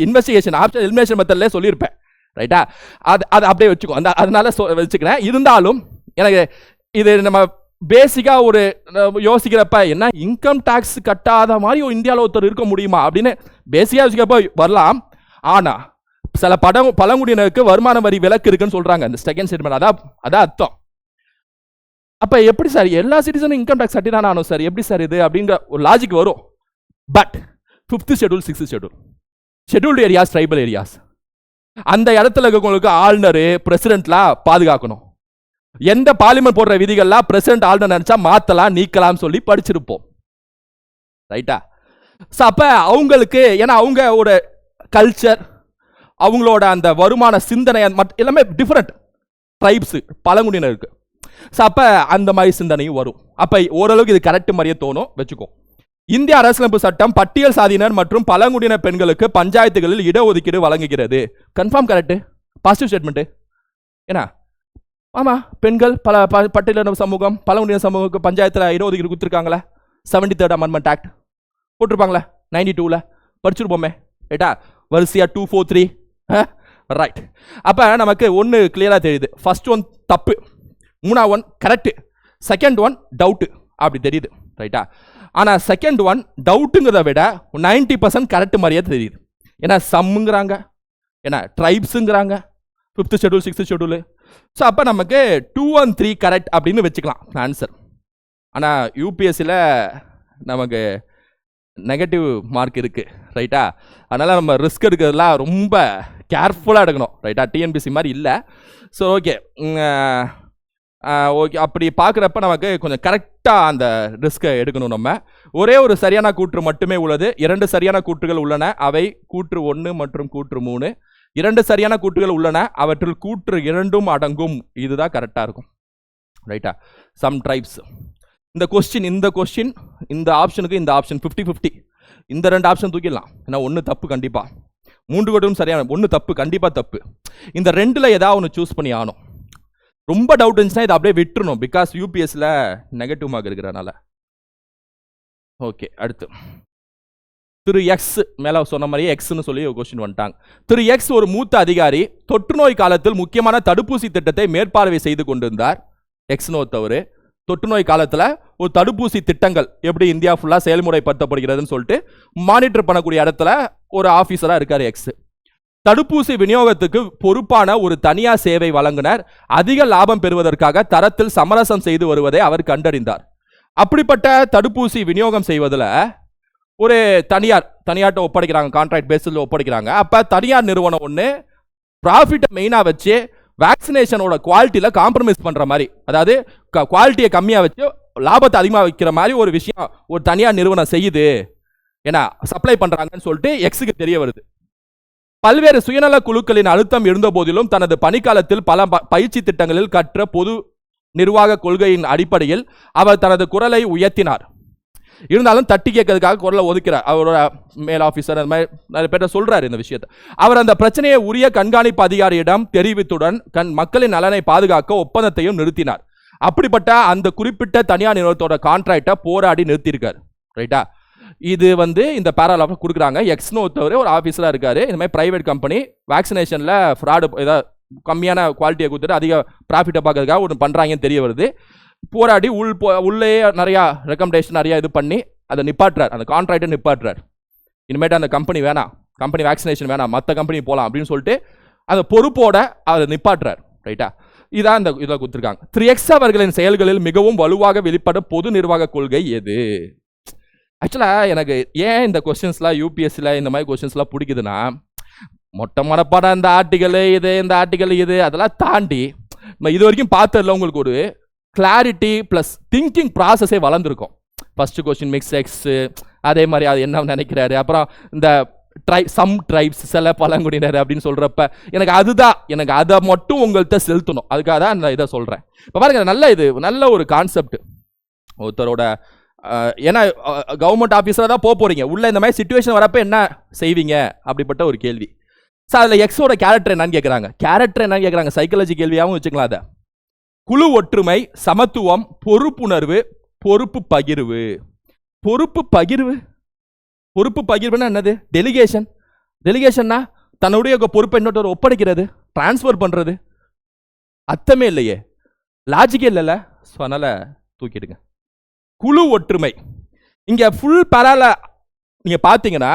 இன்வெஸ்டிகேஷன் ஆப்ஷன் எலிமினேஷன் மெத்தட்ல சொல்லியிருப்பேன். ரைட்டா? அது அப்படியே வச்சுக்கோ, அதனால வச்சுக்கிறேன். இருந்தாலும் எனக்கு இது நம்ம பேசிக்கா ஒரு யோசிக்கிறப்ப என்ன இன்கம் டாக்ஸ் கட்டாத மாதிரி இந்தியாவில் ஒருத்தர் இருக்க முடியுமா அப்படின்னு பேசிக்கா யோசிக்கிறப்ப வரலாம். ஆனா சில பழங்குடியினருக்கு வருமான வரி விலக்கு இருக்குன்னு சொல்றாங்க இந்த செகண்ட் ஸ்டேட்மெண்ட். அதான் அர்த்தம். அப்ப எப்படி சார் எல்லா சிட்டிசனும் இன்கம் டாக்ஸ் கட்டிதான் ஆனும் சார், எப்படி சார் இது அப்படிங்கிற ஒரு லாஜிக் வரும். But 5th schedule 6th schedule scheduled areas, tribal areas, அந்த இடத்துல இருக்கவங்களுக்கு ஆளுநர் பிரசிடென்ட்லாம் பாதுகாக்கணும். எந்த பார்லிமெண்ட் போடுற விதிகள்லாம் பிரசிடென்ட் ஆளுநர் நினைச்சா மாத்தலாம் நீக்கலாம் சொல்லி படிச்சிருப்போம். ரைட்டா? அப்ப அவங்களுக்கு ஏன்னா அவங்க ஒரு கல்ச்சர், அவங்களோட அந்த வருமான சிந்தனை எல்லாமே டிஃபரெண்ட் ட்ரைப்ஸ் பழங்குடியினருக்கு. அப்ப அந்த மாதிரி சிந்தனையும் வரும். அப்ப ஓரளவுக்கு இது கரெக்ட் மாதிரியே தோணும் வச்சுக்கோ. இந்திய அரசியலமைப்பு சட்டம் பட்டியல் சாதியினர் மற்றும் பழங்குடியினர் பெண்களுக்கு பஞ்சாயத்துகளில் இடஒதுக்கீடு வழங்குகிறது. Confirm correct, positive statement. ஏன்னா ஆமா, பெண்கள் பட்டியலின சமூகம் பழங்குடியினர் சமூகத்துக்கு பஞ்சாயத்தில் இடஒதுக்கீடு கொடுத்துருக்காங்களே. 73rd amendment act போட்டிருப்பாங்களே 92ல் படிச்சிருப்போமே. ரைட்டா? வரிசையா 2, 4, 3. ரைட். அப்ப நமக்கு ஒன்று கிளியரா தெரியுது. ஃபர்ஸ்ட் ஒன் தப்பு, 3ஆவது one correct, second one doubt அப்படி தெரியுது. ரைட்டா? ஆனா செகண்ட் ஒன் டவுட்டுங்கிறத விட 90% கரெக்ட் மாதிரியே தெரியுது. ஏன்னா சம்முங்கிறாங்க, ஏன்னா ட்ரைப்ஸுங்கிறாங்க 5th schedule 6th schedule. So அப்போ நமக்கு 2 and 3 கரெக்ட் அப்படின்னு வச்சுக்கலாம் ஆன்சர். ஆனால் யூபிஎஸ்சியில் நமக்கு நெகட்டிவ் மார்க் இருக்கு. ரைட்டா? அதனால நம்ம ரிஸ்க் எடுக்கிறதுலாம் ரொம்ப கேர்ஃபுல்லாக எடுக்கணும். ரைட்டா? டிஎன்பிசி மாதிரி இல்லை. ஸோ ஓகே ஓகே, அப்படி பார்க்குறப்ப நமக்கு கொஞ்சம் கரெக்டாக அந்த ரிஸ்க்கை எடுக்கணும். நம்ம ஒரே ஒரு சரியான கூற்று மட்டுமே உள்ளது, 2 சரியான கூற்றுகள் உள்ளன, அவை கூற்று 1 மற்றும் கூற்று 3. 2 சரியான கூற்றுகள் உள்ளன, அவற்றில் கூற்று 2ம் அடங்கும். இதுதான் கரெக்டாக இருக்கும். ரைட்டா? சம் ட்ரைப்ஸ் இந்த கொஸ்டின் இந்த ஆப்ஷனுக்கு இந்த ஆப்ஷன் 50-50. இந்த 2 ஆப்ஷன் தூக்கிடலாம். ஏன்னா 1 தப்பு கண்டிப்பா, 3 கூட்டும் சரியான, 1 தப்பு கண்டிப்பா தப்பு. இந்த 2ல் ஏதாவது ஒன்று சூஸ் பண்ணி ஆகணும். ரொம்ப டவுட் இருந்துச்சுன்னா இதை அப்படியே விட்டுறணும், பிகாஸ் யூபிஎஸ்ல நெகட்டிவ் மார்க் இருக்கிறனால. ஓகே, அடுத்து திரு எக்ஸ் மேல சொன்ன மாதிரியே எக்ஸ்னு சொல்லி ஒரு கொஸ்டின் வந்துட்டாங்க. திரு எக்ஸ் ஒரு மூத்த அதிகாரி, தொற்று நோய் காலத்தில் முக்கியமான தடுப்பூசி திட்டத்தை மேற்பார்வை செய்து கொண்டிருந்தார். எக்ஸ்னு ஒருத்தவர் தொற்று நோய் காலத்தில் ஒரு தடுப்பூசி திட்டங்கள் எப்படி இந்தியா ஃபுல்லாக செயல்முறைப்படுத்தப்படுகிறதுன்னு சொல்லிட்டு மானிட்டர் பண்ணக்கூடிய இடத்துல ஒரு ஆஃபீஸராக இருக்கார் எக்ஸ். தடுப்பூசி விநியோகத்துக்கு பொறுப்பான ஒரு தனியார் சேவை வழங்குனர் அதிக லாபம் பெறுவதற்காக தரத்தில் சமரசம் செய்து வருவதை அவர் கண்டறிந்தார். அப்படிப்பட்ட தடுப்பூசி விநியோகம் செய்வதில் ஒரு தனியார்ட்ட ஒப்படைக்கிறாங்க, கான்ட்ராக்ட் பேஸில் ஒப்படைக்கிறாங்க. அப்போ தனியார் நிறுவனம் ஒன்று ப்ராஃபிட்டை மெயினாக வச்சு வேக்சினேஷனோட குவாலிட்டியில் காம்ப்ரமைஸ் பண்ணுற மாதிரி, அதாவது குவாலிட்டியை கம்மியாக வச்சு லாபத்தை அதிகமாக வைக்கிற மாதிரி ஒரு விஷயம் ஒரு தனியார் நிறுவனம் செய்யுது, ஏன்னா சப்ளை பண்ணுறாங்கன்னு சொல்லிட்டு எக்ஸுக்கு தெரிய வருது. பல்வேறு சுயநல குழுக்களின் அழுத்தம் இருந்த போதிலும் தனது பணிக்காலத்தில் பல பயிற்சி திட்டங்களில் கற்ற பொது நிர்வாக கொள்கையின் அடிப்படையில் அவர் தனது குரலை உயர்த்தினார். இருந்தாலும் தட்டி கேட்கறதுக்காக குரலை ஒதுக்கிறார். அவரோட மேல் ஆபீசர் அந்த மாதிரி நிறைய பேர் சொல்றாரு இந்த விஷயத்தை. அவர் அந்த பிரச்சனையை உரிய கண்காணிப்பு அதிகாரியிடம் தெரிவித்துடன் மக்களின் நலனை பாதுகாக்க ஒப்பந்தத்தையும் நிறுத்தினார். அப்படிப்பட்ட அந்த குறிப்பிட்ட தனியார் நிறுவனத்தோட கான்ட்ராக்டை போராடி நிறுத்தியிருக்காரு. ரைட்டா? இது இந்த பேரால கொடுக்குறாங்க. எக்ஸ்னு ஒருத்தவர் ஒரு ஆஃபீஸராக இருக்காரு. இந்த மாதிரி பிரைவேட் கம்பெனி வேக்சினேஷனில் ஃப்ராடு ஏதாவது கம்மியான குவாலிட்டியை கொடுத்துட்டு அதிக ப்ராஃபிட்டை பார்க்கறதுக்காக ஒன்று பண்ணுறாங்கன்னு தெரிய வருது. போராடி உள்ளே நிறையா ரெக்கமெண்டேஷன் நிறையா இது பண்ணி அதை நிப்பாட்டுறார். அந்த கான்ட்ராக்டை நிப்பாட்டுறார். இனிமேட்டு அந்த கம்பெனி வேணாம், கம்பெனி வேக்சினேஷன் வேணாம், மற்ற கம்பெனி போகலாம் அப்படின்னு சொல்லிட்டு அந்த பொறுப்போட அதை நிப்பாட்டுறார். ரைட்டா? இதான் இந்த இதில் கொடுத்துருக்காங்க. 3X அவர்களின் செயல்களில் மிகவும் வலுவாக வெளிப்படும் பொது நிர்வாக கொள்கை எது? ஆக்சுவலாக எனக்கு ஏன் இந்த கொஸ்டின்ஸ்லாம் யூபிஎஸ்சியில் இந்த மாதிரி கொஸ்டின்ஸ்லாம் பிடிக்குதுன்னா, மொட்டை மனப்பாடம் இந்த ஆர்டிக்கல் இது, இந்த ஆர்டிக்கல் இது, அதெல்லாம் தாண்டி நம்ம இது வரைக்கும் பார்த்ததில்ல உங்களுக்கு ஒரு கிளாரிட்டி ப்ளஸ் திங்கிங் ப்ராசஸே வளர்ந்துருக்கும். ஃபர்ஸ்ட் கொஸ்டின் மிக்ஸ் எக்ஸு, அதே மாதிரி அது என்ன நினைக்கிறாரு, அப்புறம் இந்த சம் ட்ரைப்ஸ் சில பழங்குடியினர் அப்படின்னு சொல்கிறப்ப எனக்கு அதை மட்டும் உங்கள்கிட்ட செலுத்தணும். அதுக்காக தான் நான் இதை சொல்கிறேன். இப்போ பாருங்க, நல்ல ஒரு கான்செப்ட். ஒருத்தரோட ஏன்னா கவர்மெண்ட் ஆஃபீஸராக தான் போகிறீங்க, உள்ள இந்த மாதிரி சிச்சுவேஷன் வரப்ப என்ன செய்வீங்க அப்படிப்பட்ட ஒரு கேள்வி. சார் அதில் எக்ஸோட கேரக்டர் என்னன்னு கேட்குறாங்க. சைக்காலஜி கேள்வியாகவும் வச்சுக்கலாம். அதை குழு ஒற்றுமை, சமத்துவம், பொறுப்புணர்வு, பொறுப்பு பகிர்வுன்னா என்னது? டெலிகேஷன்னா தன்னுடைய பொறுப்பை இன்னொரு ஒப்படைக்கிறது, டிரான்ஸ்ஃபர் பண்ணுறது. அர்த்தமே இல்லையே, லாஜிக்கே இல்லைல்ல. ஸோ அதனால் தூக்கிடுங்க. குழு ஒற்றுமை இங்கே ஃபுல் பேரால நீங்கள் பார்த்தீங்கன்னா,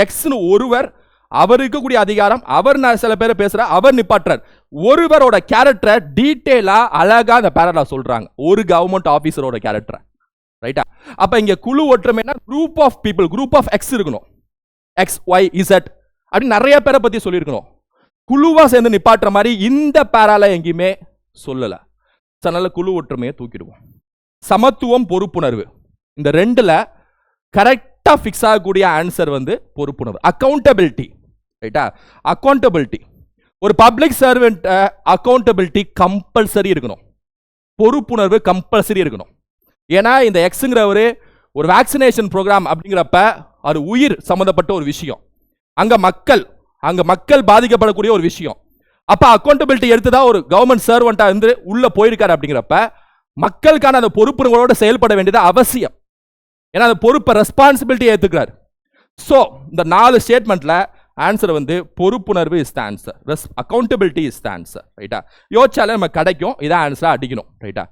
எக்ஸ்னு ஒருவர், அவர் இருக்கக்கூடிய அதிகாரம், அவர் சில பேரை பேசுகிறார், அவர் நிப்பாட்டுறார். ஒருவரோட கேரக்டரை டீட்டெயிலாக அழகாக அந்த பேரால சொல்கிறாங்க, ஒரு கவர்மெண்ட் ஆஃபீஸரோட கேரக்டரை. ரைட்டா? அப்போ இங்கே குழு ஒற்றுமைனா group of people, group of x இருக்கணும். எக்ஸ், ஒய், இசட் அப்படின்னு நிறைய பேரை பற்றி சொல்லியிருக்கணும். குழுவாக சேர்ந்து நிப்பாட்டுற மாதிரி இந்த பேரால எங்கேயுமே சொல்லலை. அதனால குழு ஒற்றுமையை தூக்கிடுவோம். சமத்துவம், பொறுப்புணர்வு, இந்த ரெண்டுல கரெக்டா ஃபிக்ஸ் ஆகக்கூடிய ஆன்சர் பொறுப்புணர்வு. அக்கௌண்டபிலிட்டி. ரைட்டா? அக்கௌண்டபிலிட்டி, ஒரு பப்ளிக் சர்வெண்ட் அக்கௌண்டபிலிட்டி கம்பல்சரி இருக்கணும், பொறுப்புணர்வு கம்பல்சரி இருக்கணும். ஏன்னா இந்த எக்ஸுங்கிறவர் ஒரு வேக்சினேஷன் ப்ரோக்ராம் அப்படிங்கிறப்ப அது உயிர் சம்பந்தப்பட்ட ஒரு விஷயம், அங்க மக்கள் பாதிக்கப்படக்கூடிய ஒரு விஷயம். அப்ப அக்கௌண்டபிலிட்டி எடுத்துதான் ஒரு கவர்மெண்ட் சர்வெண்டா உள்ள போயிருக்காரு. அப்படிங்கிறப்ப மக்களுக்கான அந்த பொறுப்புகளோடு செயல்பட வேண்டியது அவசியம். ஏன்னா அந்த பொறுப்பை ரெஸ்பான்சிபிலிட்டி ஏற்றுக்கிறார். ஸோ இந்த 4 ஸ்டேட்மெண்ட்ல ஆன்சர் பொறுப்புணர்வு is the answer, accountability is the answer. ரைட்டா? யோசிச்சாலே நம்ம கிடைக்கும். இதான் ஆன்சரா அடிக்கணும். ரைட்டா?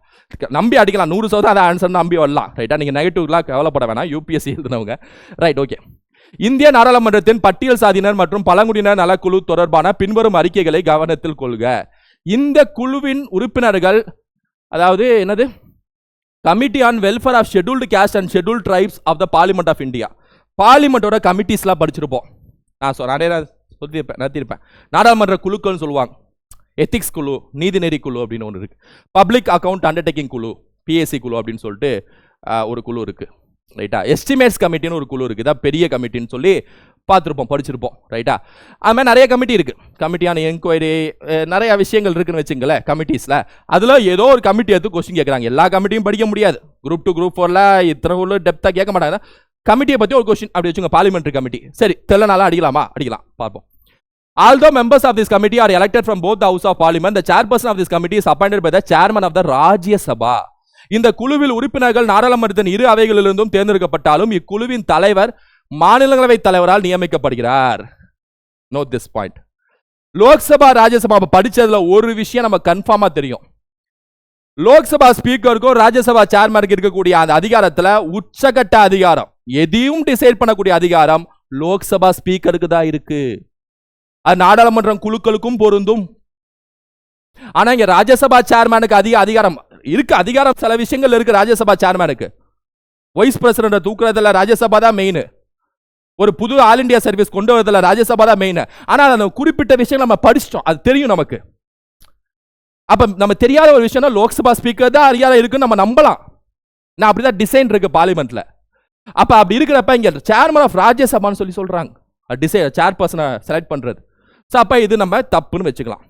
நம்பி அடிக்கலாம், 100% அதை ஆன்சர் நம்பி வரலாம். ரைட்டா? நீங்க நெகட்டிவ்லாம் கவலைப்பட வேணாம், யூபிஎஸ்சி எழுதுனவங்க. Right, okay. இந்திய நாடாளுமன்றத்தின் பட்டியல் சாதியினர் மற்றும் பழங்குடியினர் நலக்குழு தொடர்பான பின்வரும் அறிக்கைகளை கவனத்தில் கொள்க. இந்த குழுவின் உறுப்பினர்கள், அதாவது என்னது, committee on welfare of scheduled caste and scheduled tribes of the parliament of India. பார்லிமெண்டோட கமிட்டிஸ்லாம் படிச்சிருப்போம். நான் நடத்தியிருப்பேன். நாடாளுமன்ற குழுக்கள்னு சொல்லுவாங்க. எத்திக்ஸ் குழு, நீதிநெறி குழு அப்படின்னு ஒன்று இருக்கு. பப்ளிக் அக்கவுண்ட் அண்டர்டேக்கிங் குழு, பிஎஸ்சி குழு அப்படின்னு சொல்லிட்டு ஒரு குழு இருக்கு. ரைட்டா? எஸ்டிமேட்ஸ் கமிட்டின்னு ஒரு குழு இருக்கு. இதான் பெரிய கமிட்டின்னு சொல்லி பார்த்துருப்போம், படிச்சிருப்போம். ரைட்டா? அது மாதிரி நிறைய கமிட்டி இருக்கு. கமிட்டியான என்கொயரி, நிறைய விஷயங்கள் இருக்குன்னு வச்சுங்களேன் கமிட்டிஸ்ல. அதுல ஏதோ ஒரு கமிட்டி எடுத்து கொஸ்டின் கேட்குறாங்க. எல்லா கமிட்டியும் படிக்க முடியாது. குரூப் 2 குரூப் 4ல இத்தனை உள்ள டெப்தா கேட்க மாட்டாங்க. கமிட்டியை பத்தி ஒரு கொஸ்டின் அப்படி வச்சுங்க, பார்லிமெண்ட்ரி கமிட்டி. சரி, தெரியலனாலும் அடிக்கலாம், பார்ப்போம். Although members of this committee are elected from both the House of Parliament, the chairperson of this committee is appointed by the chairman of the Rajya Sabha. இந்த குழுவில் உறுப்பினர்கள் நாடாளுமன்றத்தின் இரு அவைகளிலிருந்தும் தேர்ந்தெடுக்கப்பட்டாலும் இக்குழுவின் தலைவர் மாநிலங்களவை தலைவரால் நியமிக்கப்படுகிறார். Note this point. Lok Sabha Rajya Sabha படிச்சதுல ஒரு விஷயம் நம்ம கன்ஃபார்மா தெரியும். லோக்சபா ஸ்பீக்கருக்கும் ராஜ்யசபா சேர்மனுக்கு இருக்கக்கூடிய அந்த அதிகாரத்துல உச்சகட்ட அதிகாரம், எதையும் டிசைட் பண்ணக்கூடிய அதிகாரம் லோக்சபா ஸ்பீக்கருக்கு தான் இருக்கு. அது நாடாளுமன்றம் குழுக்களுக்கும் பொருந்தும். ஆனா இங்க ராஜ்யசபா சேர்மனுக்கு அதிக அதிகாரம் இருக்கு. அதிகாரம் சில விஷயங்கள் இருக்கு ராஜ்யசபா சேர்மனுக்கு. வைஸ் பிரசிடென்ட் தூக்குறதுல ராஜ்யசபா தான் மெயின். ஒரு புது ஆல் இண்டியா சர்வீஸ் கொண்டு வரதுல ராஜ்யசபா தான் மெயின். ஆனால் அந்த குறிப்பிட்ட விஷயம் நம்ம படிச்சிட்டோம், அது தெரியும் நமக்கு. அப்ப நம்ம தெரியாத ஒரு விஷயம் லோக்சபா ஸ்பீக்கர் தான் அதிகாரம் இருக்குன்னு நம்ம நம்பலாம். நான் அப்படிதான் டிசைன் இருக்கு பார்லிமெண்ட்ல. அப்ப அப்படி இருக்கிறப்ப இங்க சேர்மன் ஆஃப் ராஜ்யசபான்னு சொல்லி சொல்றாங்க. டிசைன் சேர்பர்சனை செலக்ட் பண்றது. அப்ப இது நம்ம தப்புன்னு வச்சுக்கலாம்.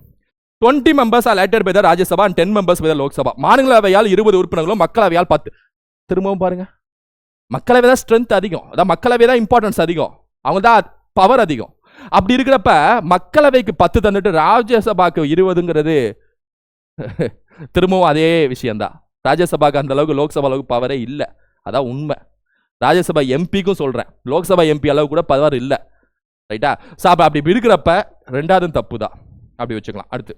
20 members are elected by the Rajya Sabha and 10 members by the Lok Sabha. மாநிலவையால் 20 உறுப்பினர்களும் மக்களவையால் 10. திரும்பவும் பாருங்க, மக்களவை தான் ஸ்ட்ரென்த் அதிகம், அதான் மக்களவை தான் இம்பார்ட்டன்ஸ் அதிகம், அவங்க தான் பவர் அதிகம். அப்படி இருக்கிறப்ப மக்களவைக்கு 10 தந்துட்டு ராஜ்யசபாக்கு 20ங்கிறது திரும்பவும் அதே விஷயம்தான். ராஜ்யசபாக்கு அந்த அளவுக்கு லோக்சபா அளவுக்கு பவரே இல்லை, அதான் உண்மை. ராஜ்யசபா எம்பிக்கும் சொல்றேன், லோக்சபா எம்பி அளவு கூட பவர் இல்லை. ரைட்டா? அப்படி இருக்கிறப்ப ரெண்டாவது தப்பு தான், அப்படி வச்சுக்கலாம். அடுத்து,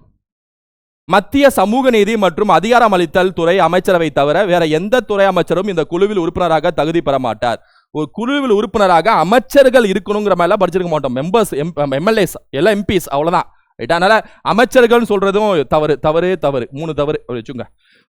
மத்திய சமூக நீதி மற்றும் அதிகாரம் அளித்தல் துறை அமைச்சரவை தவிர வேற எந்த துறை அமைச்சரும் இந்த குழுவில் உறுப்பினராக தகுதி பெற மாட்டார். ஒரு குழுவில் உறுப்பினராக அமைச்சர்கள் இருக்கணுங்கிற மாதிரி படிச்சிருக்க மாட்டோம். மெம்பர்ஸ், எம்எல்ஏஸ் எல்லாம் எம்பிஸ், அவ்வளவுதான். ரைட்டா? அதனால அமைச்சர்கள் சொல்றதும் தவறு தவறு தவறு, 3 தவறு வச்சுங்க.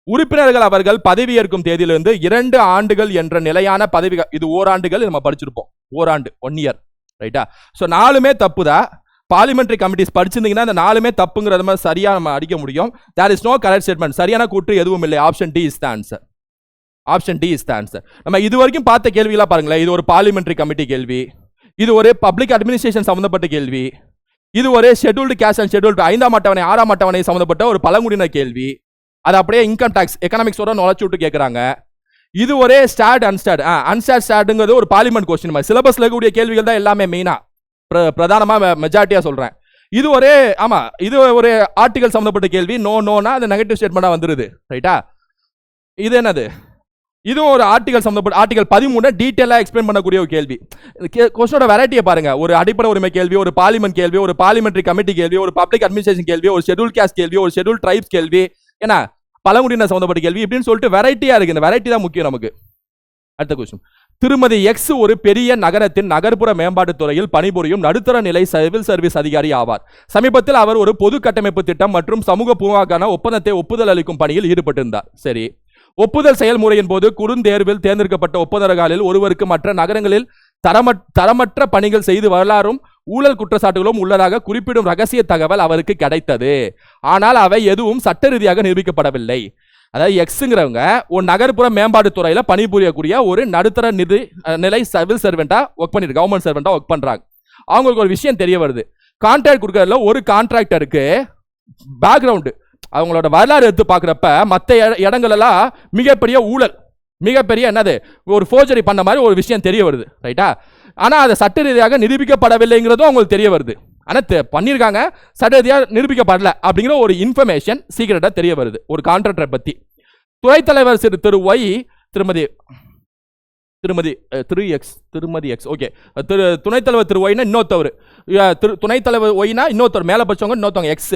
உறுப்பினர்கள் அவர்கள் பதவியேற்கும் தேதியிலிருந்து 2 ஆண்டுகள் என்ற நிலையான பதவி, இது ஓராண்டுகள் நம்ம படிச்சிருப்போம், ஓராண்டு 1 இயர். ரைட்டா? ஸோ 4மே தப்பு தான். பார்லிமெண்டரி கமிட்டிஸ் படிச்சிருந்தீங்கன்னா இந்த 4மே தப்புங்கிறத மாதிரி சரியா நம்ம அடிக்க முடியும். There is no correct statement, சரியான கூற்று எதுவும் இல்லை. Option D is the answer. Option D is the answer. நம்ம இது வரைக்கும் பார்த்த கேள்வியெல்லாம் பாருங்களேன். இது ஒரு பார்லிமெண்டரி கமிட்டி கேள்வி, இது ஒரு பப்ளிக் அட்மினிஸ்ட்ரேஷன் சம்பந்தப்பட்ட கேள்வி, இது ஒரு ஷெட்யூல்டு கேஸ்ட் அண்ட் ஷெட்யூல்டு 5ஆம் அட்டவணை 6ஆம் அட்டவணை சம்பந்தப்பட்ட ஒரு பழங்குடியினர் கேள்வி. அது அப்படியே இன்கம் டாக்ஸ் எக்கனாமிக்ஸோட நுழைச்சு விட்டு கேட்கறாங்க. இது ஒரே ஸ்டாட் அன்ஸ்டாட், அன்ஸ்டாட் ஸ்டாட்ங்கிறது ஒரு பார்லிமெண்ட் கொஸ்டின் மாதிரி. சிலபஸ்ல இருக்கக்கூடிய கேள்விகள் தான் எல்லாமே மெயினா பிரதானமா மெஜாரிட்டியா சொல்றேன். இது ஒரே, ஆமா, இது ஒரு ஆர்டிகல் சம்பந்தப்பட்ட கேள்வி. நோ நோனா அது நெகட்டிவ் ஸ்டேட்மெண்டா வந்துருது. ரைட்டா? இது என்னது? இதுவும் ஒரு ஆர்டிகல் சம்பந்தப்பட்ட ஆர்டிகல் 13 டீடைலா எக்ஸ்பிளைன் பண்ணக்கூடிய ஒரு கேள்வி. கொஸ்டினோட வெரைட்டியை பாருங்க. ஒரு அடிப்படை உரிமை கேள்வி, ஒரு பார்லிமெண்ட் கேள்வி, ஒரு பார்லிமெண்டரி கமிட்டி கேள்வி, ஒரு பப்ளிக் அட்மினிஸ்ட்ரேஷன் கேள்வி, ஒரு ஷெட்யூல் காஸ்ட் கேள்வி, ஒரு ஷெட்யூல் ட்ரைப்ஸ் கேள்வி, ஏன்னா பழங்குடியினர் சம்பந்தப்பட்ட கேள்வி, இப்படின்னு சொல்லிட்டு வெரைட்டியா இருக்கு. இந்த வெரைட்டி தான் முக்கியம் நமக்கு. அடுத்த கொஸ்டின், திருமதி எக்ஸ் ஒரு பெரிய நகரத்தின் நகர்ப்புற மேம்பாட்டுத் துறையில் பணிபுரியும் நடுத்தர நிலை சிவில் சர்வீஸ் அதிகாரி ஆவார். சமீபத்தில் அவர் ஒரு பொது கட்டமைப்பு திட்டம் மற்றும் சமூக பூங்காக்கான ஒப்பந்தத்தை ஒப்புதல் அளிக்கும் பணியில் ஈடுபட்டிருந்தார். சரி, ஒப்புதல் செயல்முறையின் போது குறுந்தேர்வில் தேர்ந்தெடுக்கப்பட்ட ஒப்பந்தர்களில் ஒருவருக்கு மற்ற நகரங்களில் தரமற்ற பணிகள் செய்து வரலாறும் ஊழல் குற்றச்சாட்டுகளும் உள்ளதாக குறிப்பிடும் ரகசிய தகவல் அவருக்கு கிடைத்தது. ஆனால் அவை எதுவும் சட்ட ரீதியாக நிரூபிக்கப்படவில்லை. அதாவது எக்ஸுங்கிறவங்க ஒரு நகர்ப்புற மேம்பாட்டு துறையில பணிபுரியக்கூடிய ஒரு நடுத்தர நிலை சிவில் சர்வெண்டா ஒர்க் பண்ணிட்டு, கவர்மெண்ட் சர்வெண்டா ஒர்க் பண்றாங்க. அவங்களுக்கு ஒரு விஷயம் தெரிய வருது. கான்ட்ராக்ட் கொடுக்கறதுல ஒரு கான்ட்ராக்டருக்கு பேக்ரவுண்டு, அவங்களோட வரலாறு எடுத்து பார்க்குறப்ப மற்ற இடங்களெல்லாம் மிகப்பெரிய ஊழல், மிகப்பெரிய என்னது ஒரு ஃபோர்ஜரி பண்ண மாதிரி ஒரு விஷயம் தெரிய வருது. ரைட்டா? ஆனால் அதை சட்ட ரீதியாக நிரூபிக்கப்படவில்லைங்கிறதும் அவங்களுக்கு தெரிய வருது. ஆனால் பண்ணியிருக்காங்க, சட்ட ரீதியாக நிரூபிக்கப்படல அப்படிங்கிற ஒரு இன்ஃபர்மேஷன் சீக்கிரட்டாக தெரிய வருது ஒரு கான்ட்ராக்டரை பற்றி. துணைத் தலைவர் திரு ஒய் திருமதி எக்ஸ் ஓகே, துணைத் தலைவர் திரு ஒய்னா இன்னொருத்தவர், துணைத் தலைவர் ஒய்னா இன்னொருத்தர், மேலே பச்சவங்க இன்னொருத்தவங்க எக்ஸ்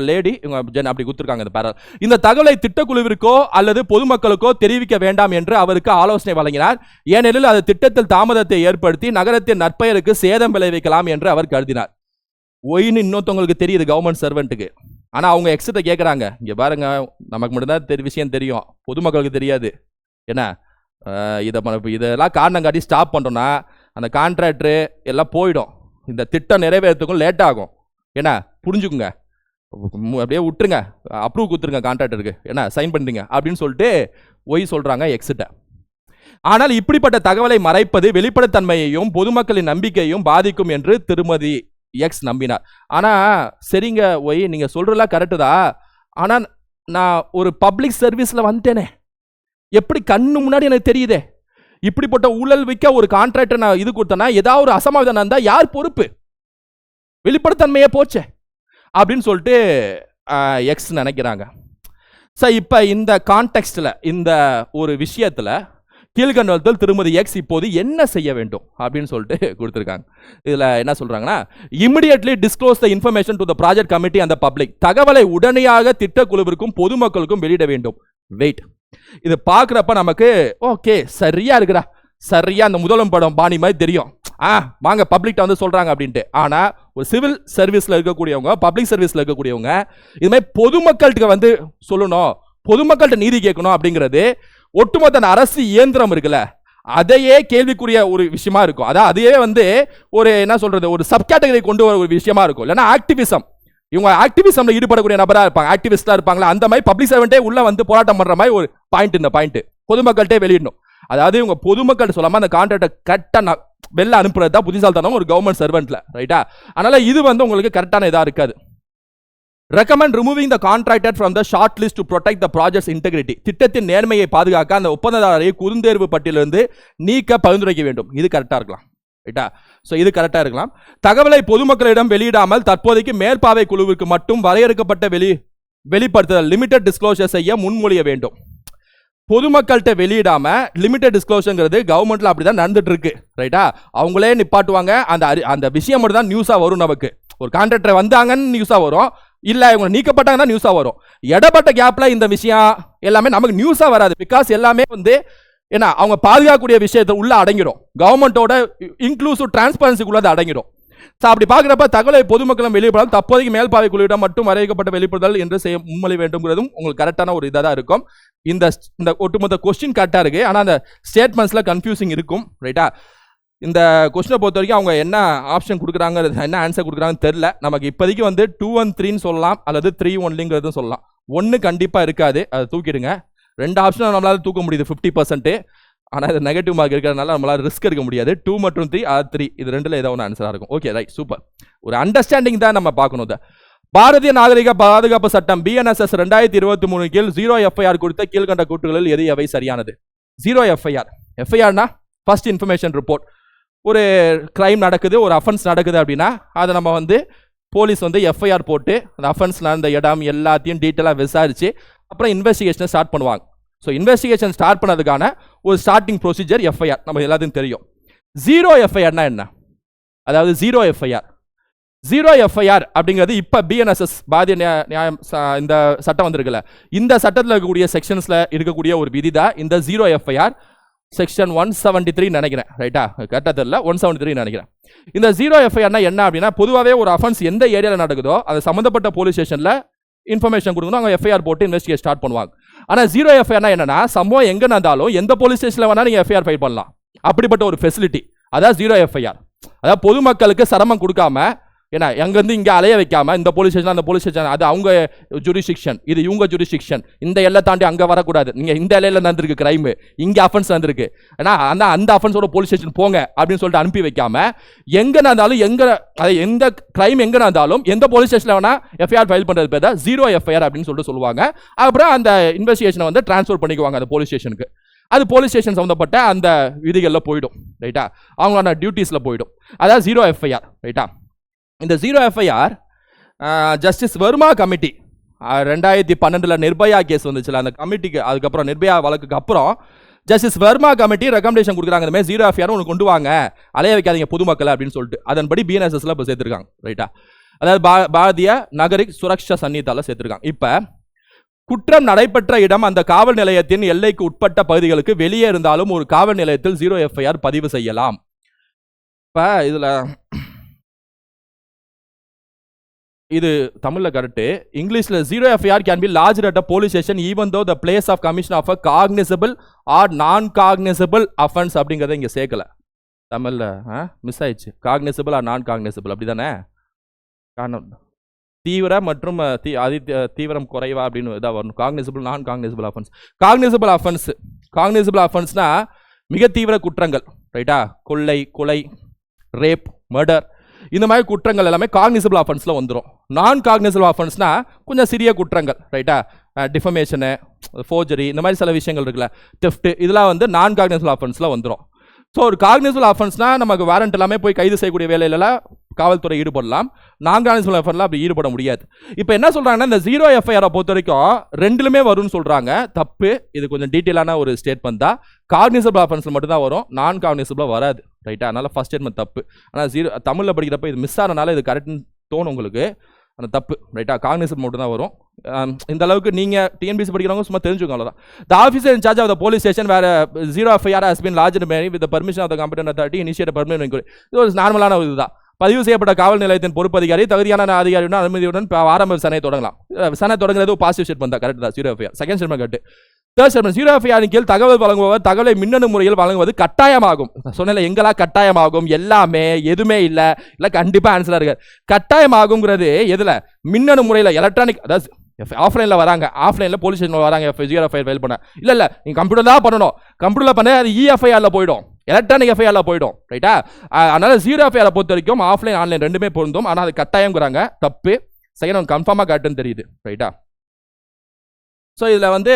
லேடி, இவங்க அப்படி கொடுத்துருக்காங்க. இந்த பேரல் இந்த தகவலை திட்டக்குழுவிற்கோ அல்லது பொதுமக்களுக்கோ தெரிவிக்க வேண்டாம் என்று அவருக்கு ஆலோசனை வழங்கினார். ஏனெனில் அது திட்டத்தில் தாமதத்தை ஏற்படுத்தி நகரத்தின் நற்பெயருக்கு சேதம் விளைவிக்கலாம் என்று அவர் கருதினார். ஒயின்னு இன்னொருத்தவங்களுக்கு தெரியுது, கவர்மெண்ட் சர்வெண்ட்டுக்கு. ஆனால் அவங்க எக்ஸ்கிட்ட கேட்குறாங்க, இங்கே பாருங்க, நமக்கு மட்டும்தான் விஷயம் தெரியும், பொதுமக்களுக்கு தெரியாது. என்ன இதெல்லாம் காரணம் காட்டி ஸ்டாப் பண்ணுறோன்னா அந்த கான்ட்ராக்டரு எல்லாம் போயிடும், இந்த திட்டம் நிறைவேறத்துக்கும் லேட் ஆகும். என்ன புரிஞ்சுக்குங்க, அப்படியே விட்டுருங்க, அப்ரூவ் கொடுத்துருங்க கான்ட்ராக்டருக்கு, என்ன சைன் பண்ணுறீங்க அப்படின்னு சொல்லிட்டு ஒய் சொல்கிறாங்க எக்ஸ்கிட்ட. ஆனால் இப்படிப்பட்ட தகவலை மறைப்பது வெளிப்படைத்தன்மையையும் பொதுமக்களின் நம்பிக்கையையும் பாதிக்கும் என்று திருமதி எக்ஸ் நம்பினார். ஆனா சரிங்க ஒய், நீங்க சொல்றதெல்லாம் கரெக்டு தான். ஆனா நான் ஒரு பப்ளிக் சர்வீஸ்ல வந்துட்டேனே, எப்படி கண்ணு முன்னாடி எனக்கு தெரியுதே, இப்படிப்பட்ட ஊழல் வைக்க ஒரு கான்ட்ராக்டர் நான் இது கொடுத்தேன்னா ஏதாவது ஒரு அசமாவிதம் இருந்தா யார் பொறுப்பு? வெளிப்படைத்தன்மையே போச்சே அப்படின்னு சொல்லிட்டு எக்ஸ் நினைக்கிறாங்க. சார் இப்ப இந்த கான்டெக்ஸ்ட்ல, இந்த ஒரு விஷயத்துல கீழ்கண்டத்தில் திருமதி எக்ஸ் இப்போது என்ன செய்ய வேண்டும் அப்படின்னு சொல்லிட்டு கொடுத்துருக்காங்க. இதுல என்ன சொல்றாங்கன்னா, immediately disclose the information to the project committee and the public. தகவலை உடனடியாக திட்டக்குழுவிற்கும் பொதுமக்களுக்கும் வெளியிட வேண்டும். வெயிட், இது பார்க்குறப்ப நமக்கு ஓகே சரியா இருக்குடா, சரியா அந்த முதலும் படம் பாணி மாதிரி தெரியும், வாங்க பப்ளிக்ட வந்து சொல்றாங்க அப்படின்ட்டு. ஆனா ஒரு சிவில் சர்வீஸ்ல இருக்கக்கூடியவங்க, பப்ளிக் சர்வீஸ்ல இருக்கக்கூடியவங்க இது மாதிரி பொதுமக்கள்கிட்ட வந்து சொல்லணும், பொதுமக்கள்கிட்ட நீதி கேட்கணும் அப்படிங்கிறது ஒட்டுமொத்த அரசு இயந்திரம் இருக்குல்ல, அதையே கேள்விக்குரிய ஒரு விஷயமா இருக்கும். அதான் அதையே வந்து ஒரு என்ன சொல்றது, ஒரு சப் கேட்டகரி கொண்டு வர ஒரு விஷயமா இருக்கும். இல்லைன்னா ஆக்டிவிசம், இவங்க ஆக்டிவிசம்ல ஈடுபடக்கூடிய நபரா இருப்பாங்க, ஆக்டிவிஸ்டா இருப்பாங்களா, அந்த மாதிரி பப்ளிக் சர்வெண்டே உள்ள வந்து போராட்டம் பண்ற மாதிரி ஒரு பாயிண்ட், இந்த பாயிண்ட் பொதுமக்கள்கிட்ட வெளியிடணும். அதாவது இவங்க பொதுமக்கள் சொல்லாம அந்த கான்ட்ராக்டை கரெக்டா வெளில அனுப்புறது தான் புத்திசாலித்தனம் ஒரு கவர்மெண்ட் சர்வெண்ட்ல. ரைட்டா? அதனால இது வந்து உங்களுக்கு கரெக்டான இதா இருக்காது. recommend removing the contractor from the short list to protect the project's integrity. திட்டத்தின் நேர்மையை பாதுகாக்க அந்த ஒப்பந்ததாரரை குறுந்தேர்வு பட்டியலிருந்து நீக்க பரிந்துரைக்க வேண்டும். இது கரெக்டா இருக்கலாம், ரைட்டா? சோ இது கரெக்டா இருக்கலாம். தகவலை பொதுமக்களிடம் வெளியிடாமல் தற்போதைக்கு மேற்பார்வை குழுவிற்கு மட்டும் வரையறுக்கப்பட்ட வெளிப்படுத்துதல் லிமிடெட் டிஸ்க்ளோஷர் செய்ய முன்மொழிய வேண்டும். பொதுமக்கள்கிட்ட வெளியிடாம லிமிடெட் டிஸ்க்ளோஷர்ங்கிறது கவர்மெண்ட்ல அப்படிதான் நடந்துட்டு இருக்கு, ரைட்டா? அவங்களே நிப்பாட்டுவாங்க. அந்த விஷயம் மட்டும் தான் நியூஸா வரும். நமக்கு ஒரு கான்ட்ராக்டர் வந்தாங்கன்னு நியூஸா வரும், இல்ல இவங்க நீக்கப்பட்டாங்கன்னா நியூஸா வரும். இடப்பட்ட கேப்ல இந்த விஷயம் எல்லாமே நமக்கு நியூஸா வராது. பிகாஸ் எல்லாமே ஏன்னா அவங்க பாதுகாக்கக்கூடிய விஷயத்தை உள்ள அடங்கிடும். கவர்மெண்டோட இன்க்ளூசிவ் டிரான்ஸ்பரன்சிக்குள்ள அது அடங்கிடும். அப்படி பார்க்குறப்ப தகவலை பொதுமக்களும் வெளியிடப்படாமல் தற்போதைக்கு மேல்பார்வை குழுவிடம் மட்டும் வரையறுக்கப்பட்ட வெளிப்படுதல் என்று செய்ய முன்மொழி வேண்டும்ங்கிறதும் உங்களுக்கு கரெக்டான ஒரு இதாக தான் இருக்கும். இந்த ஒட்டுமொத்த கொஸ்டின் கரெக்டாக இருக்கு, ஆனால் அந்த ஸ்டேட்மெண்ட்ஸ்ல கன்ஃபியூசிங் இருக்கும், ரைட்டா? இந்த கொஸ்டினை பொறுத்த வரைக்கும் அவங்க என்ன ஆப்ஷன் கொடுக்குறாங்க, என்ன ஆன்சர் கொடுக்குறாங்கன்னு தெரியல. நமக்கு இப்போதைக்கு 2 and 3 சொல்லலாம், அல்லது 3 onlyங்கிறதும் சொல்லலாம். 1 கண்டிப்பாக இருக்காது, அதை தூக்கிடுங்க. 2 ஆப்ஷனும் நம்மளால தூக்க முடியுது 50%. ஆனால் இது நெகட்டிவ் மார்க் இருக்கிறதுனால நம்மளால ரிஸ்க் எடுக்க முடியாது. 2 மற்றும் 3 ஆர் 3 இது ரெண்டுல ஏதாவது ஒன்று ஆன்சராக இருக்கும். Okay, right, super. ஒரு அண்டர்ஸ்டாண்டிங் தான் நம்ம பார்க்கணும். பாரதிய நாகரிக பாதுகாப்பு சட்டம் BNSS 2023 கீழ் 0 FIR கொடுத்த கீழ்கண்ட கூற்றுகளில் எது எவை சரியானது? 0 FIR. FIRனா ஃபர்ஸ்ட் இன்ஃபர்மேஷன் ரிப்போர்ட். ஒரு கிரைம் நடக்குது, ஒரு அஃபென்ஸ் நடக்குது அப்படின்னா அதை நம்ம போலீஸ் FIR போட்டு அந்த அஃபென்ஸ் நடந்த இடம் எல்லாத்தையும் டீட்டெயிலாக விசாரிச்சு அப்புறம் இன்வெஸ்டிகேஷனை ஸ்டார்ட் பண்ணுவாங்க. ஸோ இன்வெஸ்டிகேஷன் ஸ்டார்ட் பண்ணதுக்கான ஒரு ஸ்டார்டிங் ப்ரொசீஜர் FIR. நம்ம எல்லாத்தையும் தெரியும். 0 FIRனா என்ன? அதாவது 0 FIR அப்படிங்கிறது இப்போ BNSS பாரதிய நியாயம் இந்த சட்டம் வந்திருக்குல்ல, இந்த சட்டத்தில் இருக்கக்கூடிய செக்ஷன்ஸ்ல இருக்கக்கூடிய ஒரு விதி தான் இந்த 0 FIR. செக்ஷன் 173 நினைக்கிறேன், ரைட்டா? கரெக்டாக தெரியல, 173 நினைக்கிறேன். இந்த 0 FIRனா என்ன அப்படின்னா, பொதுவாகவே ஒரு அஃபென்ஸ் எந்த ஏரியாவில் நடக்குதோ அது சம்மந்தப்பட்ட போலீஸ் ஸ்டேஷனில் இன்ஃபர்மேஷன் கொடுக்கணும், அவங்க FIR போட்டு இன்வெஸ்டிகேட் ஸ்டார்ட் பண்ணுவாங்க. ஆனால் 0 FIRனா என்னன்னா, சம்பவம் எங்கே நடந்தாலும் எந்த போலீஸ் ஸ்டேஷனில் வேணால் நீங்கள் FIR ஃபைல் பண்ணலாம். அப்படிப்பட்ட ஒரு ஃபெசிலிட்டி அதாவது 0 FIR. அதாவது பொதுமக்களுக்கு சிரமம் கொடுக்காம, ஏன்னா எங்கேருந்து இங்கே அலைய வைக்காம, இந்த போலீஸ் ஸ்டேஷன் அந்த போலீஸ் ஸ்டேஷன் அது அவங்க ஜுரிஸ்டிக்ஷன், இது இவங்க ஜுரிஸ்டிக்ஷன், இந்த எல்லை தாண்டி அங்கே வரக்கூடாது, நீங்கள் இந்த எல்லையில் நடந்திருக்கு கிரைம், இங்கே அஃபென்ஸ் நடந்திருக்கு, ஏன்னா அந்த அஃபென்ஸோட போலீஸ் ஸ்டேஷன் போங்க அப்படின்னு சொல்லிட்டு அனுப்பி வைக்காம, எங்கே நடந்தாலும் எந்த கிரைம் எங்கே நடந்தாலும் எந்த போலீஸ் ஸ்டேஷனில் வேணா FIR ஃபைல் பண்ணுறது பேர் தான் 0 FIR அப்படின்னு சொல்லிட்டு சொல்லுவாங்க. அப்புறம் அந்த இன்வெஸ்டிகேஷனை ட்ரான்ஸ்ஃபர் பண்ணிக்குவாங்க அந்த போலீஸ் ஸ்டேஷனுக்கு. அது போலீஸ் ஸ்டேஷன் சம்மந்தப்பட்ட அந்த விதிகளில் போயிடும், ரைட்டா? அவங்களோட டியூட்டிஸில் போயிடும். அதாவது 0 FIR, ரைட்டா? இந்த 0 FIR justice Verma committee 2012 Nirbhaya case வந்துச்சுல, அந்த கமிட்டிக்கு அதுக்கப்புறம் நிர்பயா வழக்குக்கு அப்புறம் ஜஸ்டிஸ் வர்மா கமிட்டி ரெக்கமெண்டேஷன் கொடுக்குறாங்க, இந்த மாதிரி 0 FIR ஒன்று கொண்டு வாங்க, அலைய வைக்காதீங்க பொதுமக்களை அப்படின்னு சொல்லிட்டு. அதன்படி BNSSல இப்போ சேர்த்துருக்காங்க, ரைட்டா? அதாவது பாரதிய நகரிக் சுரக்ஷா சன்னிதால சேர்த்துருக்காங்க. இப்போ குற்றம் நடைபெற்ற இடம் அந்த காவல் நிலையத்தின் எல்லைக்கு உட்பட்ட பகுதிகளுக்கு வெளியே இருந்தாலும் ஒரு காவல் நிலையத்தில் 0 FIR பதிவு செய்யலாம். இப்போ இதில் இது தமிழ்ல கரெக்ட். இங்கிலீஷ்ல 0 FIR can be lodged at a police station even though the place of commission of a cognizable or non-cognizable offense அப்படிங்கறத இங்க சேர்க்கல. தமிழ்ல மிஸ் ஆயிடுச்சு. cognizable or non-cognizable அப்படிதானே? தீவிர மற்றும் தீவிரம் குறைவா அப்படின்னு இதாக வரணும். cognizable non-cognizable offense. cognizable offenseனா மிக தீவிர குற்றங்கள், ரைட்டா? கொள்ளை, கொலை, ரேப், மர்டர், இந்த மாதிரி குற்றங்கள் எல்லாமே காக்னிசபிள் ஆஃபென்ஸ்ல வந்துடும். நான் காக்னிசபிள் ஆஃபென்ஸ்னா கொஞ்சம் சிறிய குற்றங்கள், ரைட்டா? டிஃபமேஷனு, ஃபோர்ஜரி, இந்த மாதிரி சில விஷயங்கள் இருக்குல்ல, தெஃப்ட், இதெல்லாம் நான் காக்னிசபிள் ஆஃபென்ஸ்ல வந்துடும். ஸோ ஒரு காக்னிசபிள் ஆஃபென்ஸ்னா நமக்கு வாரண்ட் எல்லாமே போய் கைது செய்யக்கூடிய வேலையிலலாம் காவல்துறை ஈடுபடலாம். நான் காக்னிசபிள் ஆஃபென்ஸ்ல அப்படி ஈடுபட முடியாது. இப்போ என்ன சொல்றாங்கன்னா, இந்த 0 FIR பொறுத்த வரைக்கும் ரெண்டுலுமே வரும்னு சொல்றாங்க. தப்பு. இது கொஞ்சம் டீட்டெயிலான ஒரு ஸ்டேட்மெண்ட் தான். காக்னிசபிள் ஆஃபென்ஸ்ல மட்டும் தான் வரும், நான் காக்னிசபிளா வராது, ரைட்டா? அதனால ஃபர்ஸ்ட் ஸ்டேட்மெண்ட் தப்பு. ஆனால் 0 தமிழில் படிக்கிறப்ப இது மிஸ் ஆனனால இது கரெக்ட்னு தோணும் உங்களுக்கு. அந்த தப்பு, ரைட்டா? காக்னிசபிள் மட்டும் தான் வரும். இந்த அளவுக்கு நீங்கள் TNPSC படிக்கிறவங்க சும்மா தெரிஞ்சுக்கோங்க, அவ்வளோதான். The officer in charge of the police station where 0 FIR has been lodged with the permission of the competent authority initiate a permanent inquiry. இது ஒரு நார்மலான ஒரு இதுதான். பதிவு செய்யப்பட்ட காவல் நிலையத்தின் பொறுப்பு அதிகாரி தகுதியான அதிகாரியுடன் அனுமதியுடன் ஆரம்ப விசாரணை தொடங்கலாம். விசாரணை தொடங்குறது பாசிட்டிவ் ஸ்டேட்மெண்ட் தான், கரெக்ட் தான். 0 FIR second statement correct. Third statement, 0 FIR கீழ் தகவல் வழங்குபவர் தகவலை மின்னணு முறையில் வழங்குவது கட்டாயமாகும். சொன்னல எங்கெல்லாம் கட்டாயமாகும், எல்லாமே எதுவுமே இல்லை கண்டிப்பாக ஆன்சராக இருக்கு. கட்டாயமாகுங்கிறது எதுல? மின்னணு முறையில், எலக்ட்ரானிக், அதாவது ஆஃப்லைனில் வராங்க, ஆஃப்லைனில் போலீஸ் ஸ்டேஷனில் வராங்க 0 FIR ஃபைல் பண்ண, இல்லை நீங்கள் கம்ப்யூட்டர் தான் பண்ணணும். கம்ப்யூட்டரில் பண்ண அது EFIRல போயிடும், எலக்ட்ரானிக் FIRல போயிடும், ரைட்டா? அதனால 0 FIR பொறுத்த வரைக்கும் ஆஃப்லைன் ஆன்லைன் ரெண்டுமே பொருந்தும். ஆனால் அது கட்டாயம்ங்கிறாங்க, தப்பு. செகண்ட் ஒன் கன்ஃபார்மாக கரெக்டுன்னு தெரியுது, ரைட்டா? ஸோ இதில் வந்து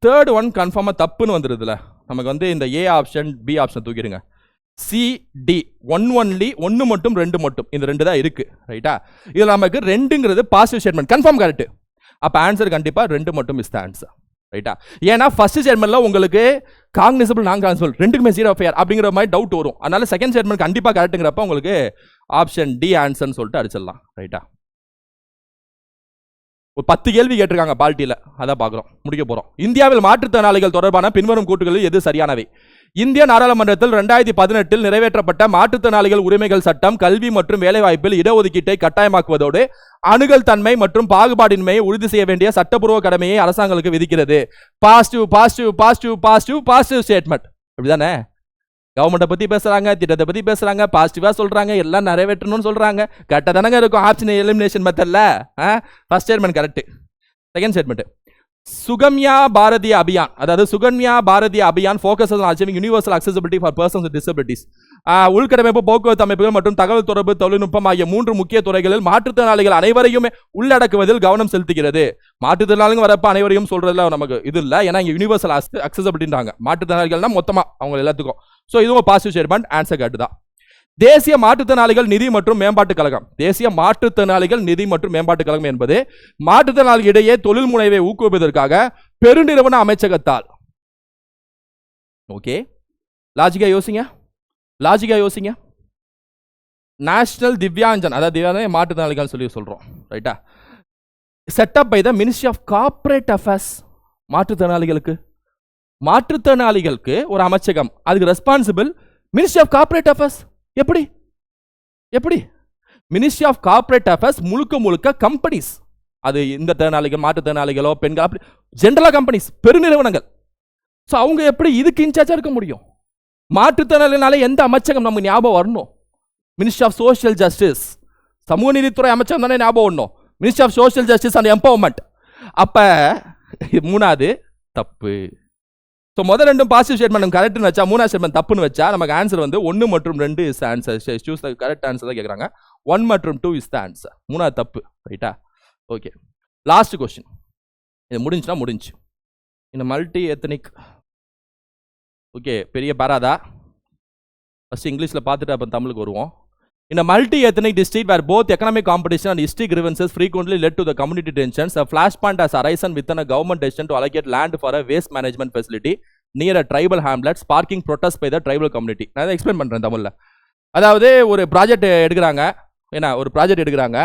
தேர்ட் ஒன் கன்ஃபார்மாக தப்புன்னு வந்துடுதுல. நமக்கு வந்து இந்த ஏ ஆப்ஷன் பி ஆப்ஷன் தூக்கிடுங்க. சி டி ஒன்லி, ஒன்று மட்டும் 2 மட்டும், இந்த 2 தான் இருக்கு, ரைட்டா? இதில் நமக்கு 2ங்கிறது பாசிட்டிவ் ஸ்டேட்மெண்ட், கன்ஃபார்ம் கரெக்ட். அப்போ ஆன்சர் கண்டிப்பாக 2 மட்டும் இஸ் த ஆன்சர், ரைட்டா? ஏன்னா ஃபர்ஸ்ட் ஸ்டேட்மெண்ட்ல உங்களுக்கு காக்னிசபிள் நான் காக்னிசபிள் ரெண்டுக்குமே 0 ஃபேர் அப்படிங்கிற மாதிரி டவுட் வரும். அதனால செகண்ட் ஸ்டேட்மெண்ட் கண்டிப்பாக கரெக்ட்டுங்கிறப்ப உங்களுக்கு ஆப்ஷன் டி ஆன்சர்னு சொல்லிட்டு அடிச்சிடலாம், ரைட்டா? ஒரு 10 கேள்வி கேட்டிருக்காங்க பால்ட்டியில், அதான் பார்க்குறோம், முடிக்க போகிறோம். இந்தியாவில் மாற்றுத்திறனாளிகள் தொடர்பான பின்வரும் கூற்றுகளில் எது சரியானவை? இந்திய நாடாளுமன்றத்தில் 2018 நிறைவேற்றப்பட்ட மாற்றுத்திறனாளிகள் உரிமைகள் சட்டம் கல்வி மற்றும் வேலைவாய்ப்பில் இடஒதுக்கீட்டை கட்டாயமாக்குவதோடு அணுகல் தன்மை மற்றும் பாகுபாடின்மையை உறுதி செய்ய வேண்டிய சட்டப்பூர்வ கடமையை அரசாங்கங்களுக்கு விதிக்கிறது. Positive positive positive positive positive statement, அப்படிதானே? கவர்மெண்ட்டை பற்றி பேசுகிறாங்க, திட்டத்தை பற்றி பேசுகிறாங்க, பாசிட்டிவாக சொல்கிறாங்க, எல்லாம் நிறைவேற்றணும்னு சொல்கிறாங்க. கரெக்டாக தானங்க இருக்கும் ஆப்ஷன் எலிமினேஷன் மெத்தடில். First statement correct. Second statement, Sugamya Bharatiya Abhiyan, அதாவது Sukanya Bharatiya Abhiyan focuses on achieving universal accessibility for persons with disabilities. உள்கட்டமைப்பு, போக்குவரத்து அமைப்புகள் மற்றும் தகவல் தொடர்பு தொழில்நுட்பம் ஆகிய 3 முக்கிய துறைகளில் மாற்றுத்திறனாளிகள் அனைவரையும் உள்ளடக்குவதில் கவனம் செலுத்துகிறது. மாற்றுத்திறனாளிகள் வரப்ப அனைவரையும் சொல்றதுல நமக்கு இது இல்லை, ஏன்னா இங்கே யூனிவர்சல் அக்சஸிபிலிட்டின்றாங்க. மாற்றுத்திறனாளிகள்னா மொத்தமாக அவங்க எல்லாத்துக்கும். ஸோ இதுவும் பாசிட்டிவ் ஸ்டேட்மெண்ட், ஆன்சர் கரெக்ட் தான். தேசிய மாற்றுத்திறனாளிகள் நிதி மற்றும் மேம்பாட்டுக் கழகம், தேசிய மாற்றுத்திறனாளிகள் நிதி மற்றும் மேம்பாட்டுக் கழகம் என்பது மாற்றுத்திறனாளிகளிடையே தொழில் முனைவை ஊக்குவிப்பதற்காக பெருநிறுவன அமைச்சகத்தால். ஓகே, லாஜிக்கா யோசிங்க, லாஜிக்கா யோசிங்க. நேஷனல் திவ்யாஞ்சன், அதாவது மாற்றுத்திறனாளிகள் சொல்லி சொல்றோம், ரைட்டா? Setup by the ministry of corporate affairs. மாற்றுத்திறனாளிகளுக்கு ஒரு அமைச்சகம், அதுக்கு responsible ministry of corporate affairs. எப்படி எப்படி மினிஸ்ட்ரி ஆஃப் கார்ப்பரேட் அஃபேர்ஸ் முழுக்க முழுக்க கம்பெனிஸ், அது இந்த திறனாளிகள், மாற்றுத்திறனாளிகளோ பெண்கள், அப்படி ஜென்ரலா கம்பெனிஸ், பெருநிறுவனங்கள். ஸோ அவங்க எப்படி இதுக்கு இன்சார்ஜா இருக்க முடியும்? மாற்றுத்திறனாளினால எந்த அமைச்சகம் நமக்கு ஞாபகம் வரணும்? மினிஸ்ட்ரி ஆஃப் சோஷியல் ஜஸ்டிஸ், சமூக நீதித்துறை அமைச்சகம் தானே ஞாபகம் வரணும். Ministry of social justice and empowerment. அப்ப 3வது தப்பு. ஸோ முதல் 2 பாசிட்டிவ் ஸ்டேட்மெண்ட் கரெக்ட்னு வச்சா, 3வது ஸ்டேட்மெண்ட் தப்புன்னு வச்சா நமக்கு ஆன்சர் வந்து 1 மற்றும் 2 is answer. Choose the correct answer தான் கேட்குறாங்க. 1 மற்றும் 2 இஸ் த ஆன்சர். 3வது தப்பு, ரைட்டா? Okay, last question. இது முடிஞ்சுன்னா முடிஞ்சு. இந்த மல்டி எத்தனிக், ஓகே, பெரிய பாராதா. ஃபர்ஸ்ட் இங்கிலீஷில் பார்த்துட்டு அப்புறம் தமிழுக்கு வருவோம். In a multi-ethnic district where both economic competition and history grievances frequently led to the community tensions, a flashpoint has arisen within a government decision to allocate land for a waste management facility near a tribal hamlet, sparking protests by the tribal community. நான் அதை explain பண்ணுறேன் தமிழில். அதாவது ஒரு project எடுக்கிறாங்க, ஏன்னா ஒரு project எடுக்கிறாங்க,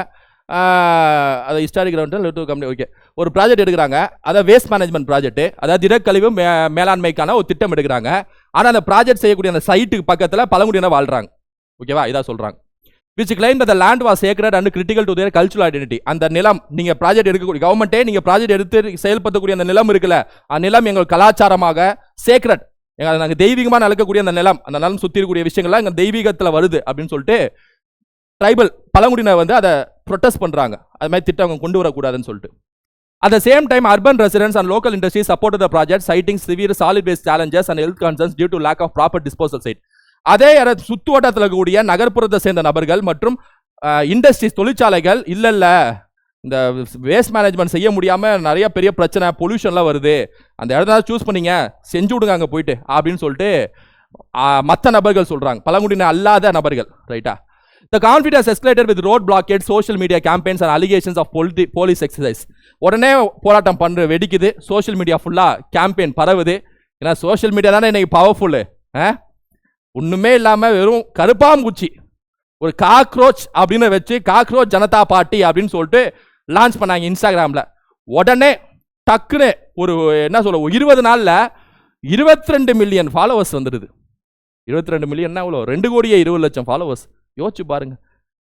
அதை ஹிஸ்டாரிக் கம்பெனி, ஓகே, ஒரு ப்ராஜெக்ட் எடுக்கிறாங்க, அதை வேஸ்ட் மேனேஜ்மெண்ட் ப்ராஜெக்ட், அதாவது திடக்கழிவு மேலாண்மைக்கான ஒரு திட்டம் எடுக்கிறாங்க. ஆனால் அந்த ப்ராஜெக்ட் செய்யக்கூடிய அந்த சைட்டுக்கு பக்கத்தில் பழங்குடியினர் வாழ்றாங்க, ஓகேவா? இதான் சொல்கிறாங்க. which claimed that the land was sacred and critical to their cultural identity. அந்த நிலம், நீங்க ப்ராஜெக்ட் எடுக்கக்கூடிய கவர்மெண்ட்டே நீங்க ப்ராஜெக்ட் எடுத்து செயல்படுத்தக்கூடிய அந்த நிலம் இருக்குல்ல, அந்த நிலம் எங்கள் கலாச்சாரமாக சேக்ரெட், நாங்கள் தெய்வீகமாக நடக்கக்கூடிய அந்த நிலம், அந்த நிலம் சுற்றி இருக்கக்கூடிய விஷயங்கள்லாம் எங்கள் தெய்வீகத்தில் வருது அப்படின்னு சொல்லிட்டு ட்ரைபல் பழங்குடியினர் வந்து அதை ப்ரொட்டஸ்ட் பண்ணுறாங்க. அது மாதிரி திட்டம் கொண்டு வரக்கூடாதுன்னு சொல்லிட்டு. At the same time, urban residents and local industries supported the project, citing severe solid waste challenges and health concerns due to lack of proper disposal site. அதே சுத்து வட்டத்தில் இருக்கக்கூடிய நகர்ப்புறத்தை சேர்ந்த நபர்கள் மற்றும் இண்டஸ்ட்ரீஸ், தொழிற்சாலைகள், இல்ல இந்த வேஸ்ட் மேனேஜ்மெண்ட் செய்ய முடியாம நிறைய பெரிய பிரச்சனை, பொல்யூஷன்லாம் வருது, அந்த இடத்த சூஸ் பண்ணீங்க, செஞ்சு விடுங்க அங்கே போயிட்டு அப்படின்னு சொல்லிட்டு மற்ற நபர்கள் சொல்றாங்க, பழங்குடியினர் அல்லாத நபர்கள், ரைட்டா? The conflict has escalated with road blockades, social media campaigns and allegations of police exercise. உடனே போராட்டம் பண்ற வெடிக்குது, சோஷியல் மீடியா ஃபுல்லா கேம்பெயின் பரவுது. ஏன்னா சோஷியல் மீடியா தானே இன்னைக்கு பவர்ஃபுல்லு. ஒண்ணுமே இல்லாம வெறும் கருப்பாம்பூச்சி, ஒரு காக்ரோச் அப்படின்னு வச்சு காக்ரோச் ஜனதா பார்ட்டி அப்படின்னு சொல்லிட்டு லான்ச் பண்ணாங்க இன்ஸ்டாகிராம்ல. உடனே டக்குன்னு ஒரு என்ன சொல்ல 20 நாள்ல 22 மில்லியன் ஃபாலோவர்ஸ் வந்துடுது. 22 மில்லியன் எவ்வளோ? 2,20,00,000 ஃபாலோவர்ஸ். யோசிச்சு பாருங்க,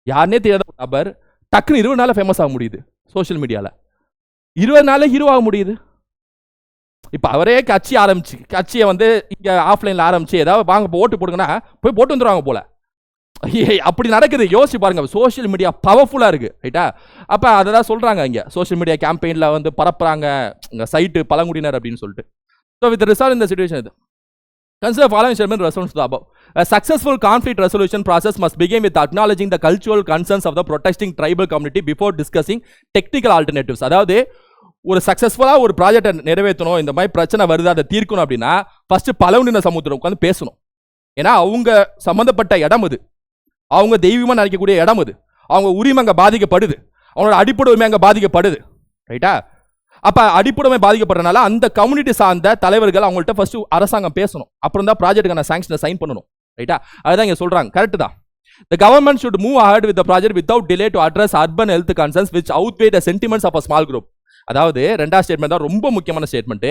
யாருன்னே தெரியாத நபர் டக்குன்னு 20 நாள்ல ஃபேமஸ் ஆக முடியுது சோஷியல் மீடியால. 20 நாள்ல ஹீரோ ஆக முடியுது. இப்ப அவரே கட்சியை வந்து இங்க ஆஃப்லைன்ல ஆரம்பிச்சு ஏதாவது வாங்க ஓட்டு போடுங்கன்னா போய் போட்டு வந்துருவாங்க போல. அப்படி நடக்குது. யோசிச்சு பாருங்க, சோஷியல் மீடியா பவர்ஃபுல்லா இருக்கு, ரைட்டா? அப்ப அதான் சொல்றாங்க, இங்க சோஷியல் மீடியா கேம்பெயின்ல வந்து பரப்புறாங்க சைட்டு பழங்குடியினர் அப்படின்னு சொல்லிட்டு. ஸோ வித் ரிசால்வ் இந்த சிச்சுவேஷன் இது Consider following statement in response to the above. A successful conflict resolution process must begin with acknowledging the cultural concerns of the protesting tribal community before discussing technical alternatives. அதாவது ஒரு சக்சஸ்ஃபுல்லா ஒரு ப்ராஜெக்டை நிறைவேற்றணும், இந்த மாதிரி பிரச்சனை வருது அதை தீர்க்கணும் அப்படின்னா ஃபர்ஸ்ட் பழங்குடியின சமூகத்தில் உட்காந்து பேசணும். ஏன்னா அவங்க சம்பந்தப்பட்ட இடம் இது, அவங்க தெய்வீகமாக நினைக்கக்கூடிய இடம் இது, அவங்க உரிமை அங்கே பாதிக்கப்படுது, அவங்களோட அடிப்படை உரிமை அங்கே பாதிக்கப்படுது. ரைட்டா? அப்போ அடிப்படை பாதிக்கப்படுறதுனால அந்த கம்யூனிட்டி சார்ந்த தலைவர்கள் அவங்கள்ட்ட ஃபர்ஸ்ட் அரசாங்கம் பேசணும், அப்புறம் தான் ப்ராஜெக்ட்டுக்கான சாங்ஷனை சைன் பண்ணணும். ரைட்டா? அதுதான் இங்கே சொல்றாங்க. கரெக்ட் தான். The government should move ahead with the project without delay to address urban health concerns which outweigh the sentiments of a small group. அதாவது ரெண்டாவது ஸ்டேட்மெண்ட் தான் ரொம்ப முக்கியமான ஸ்டேட்மெண்ட்.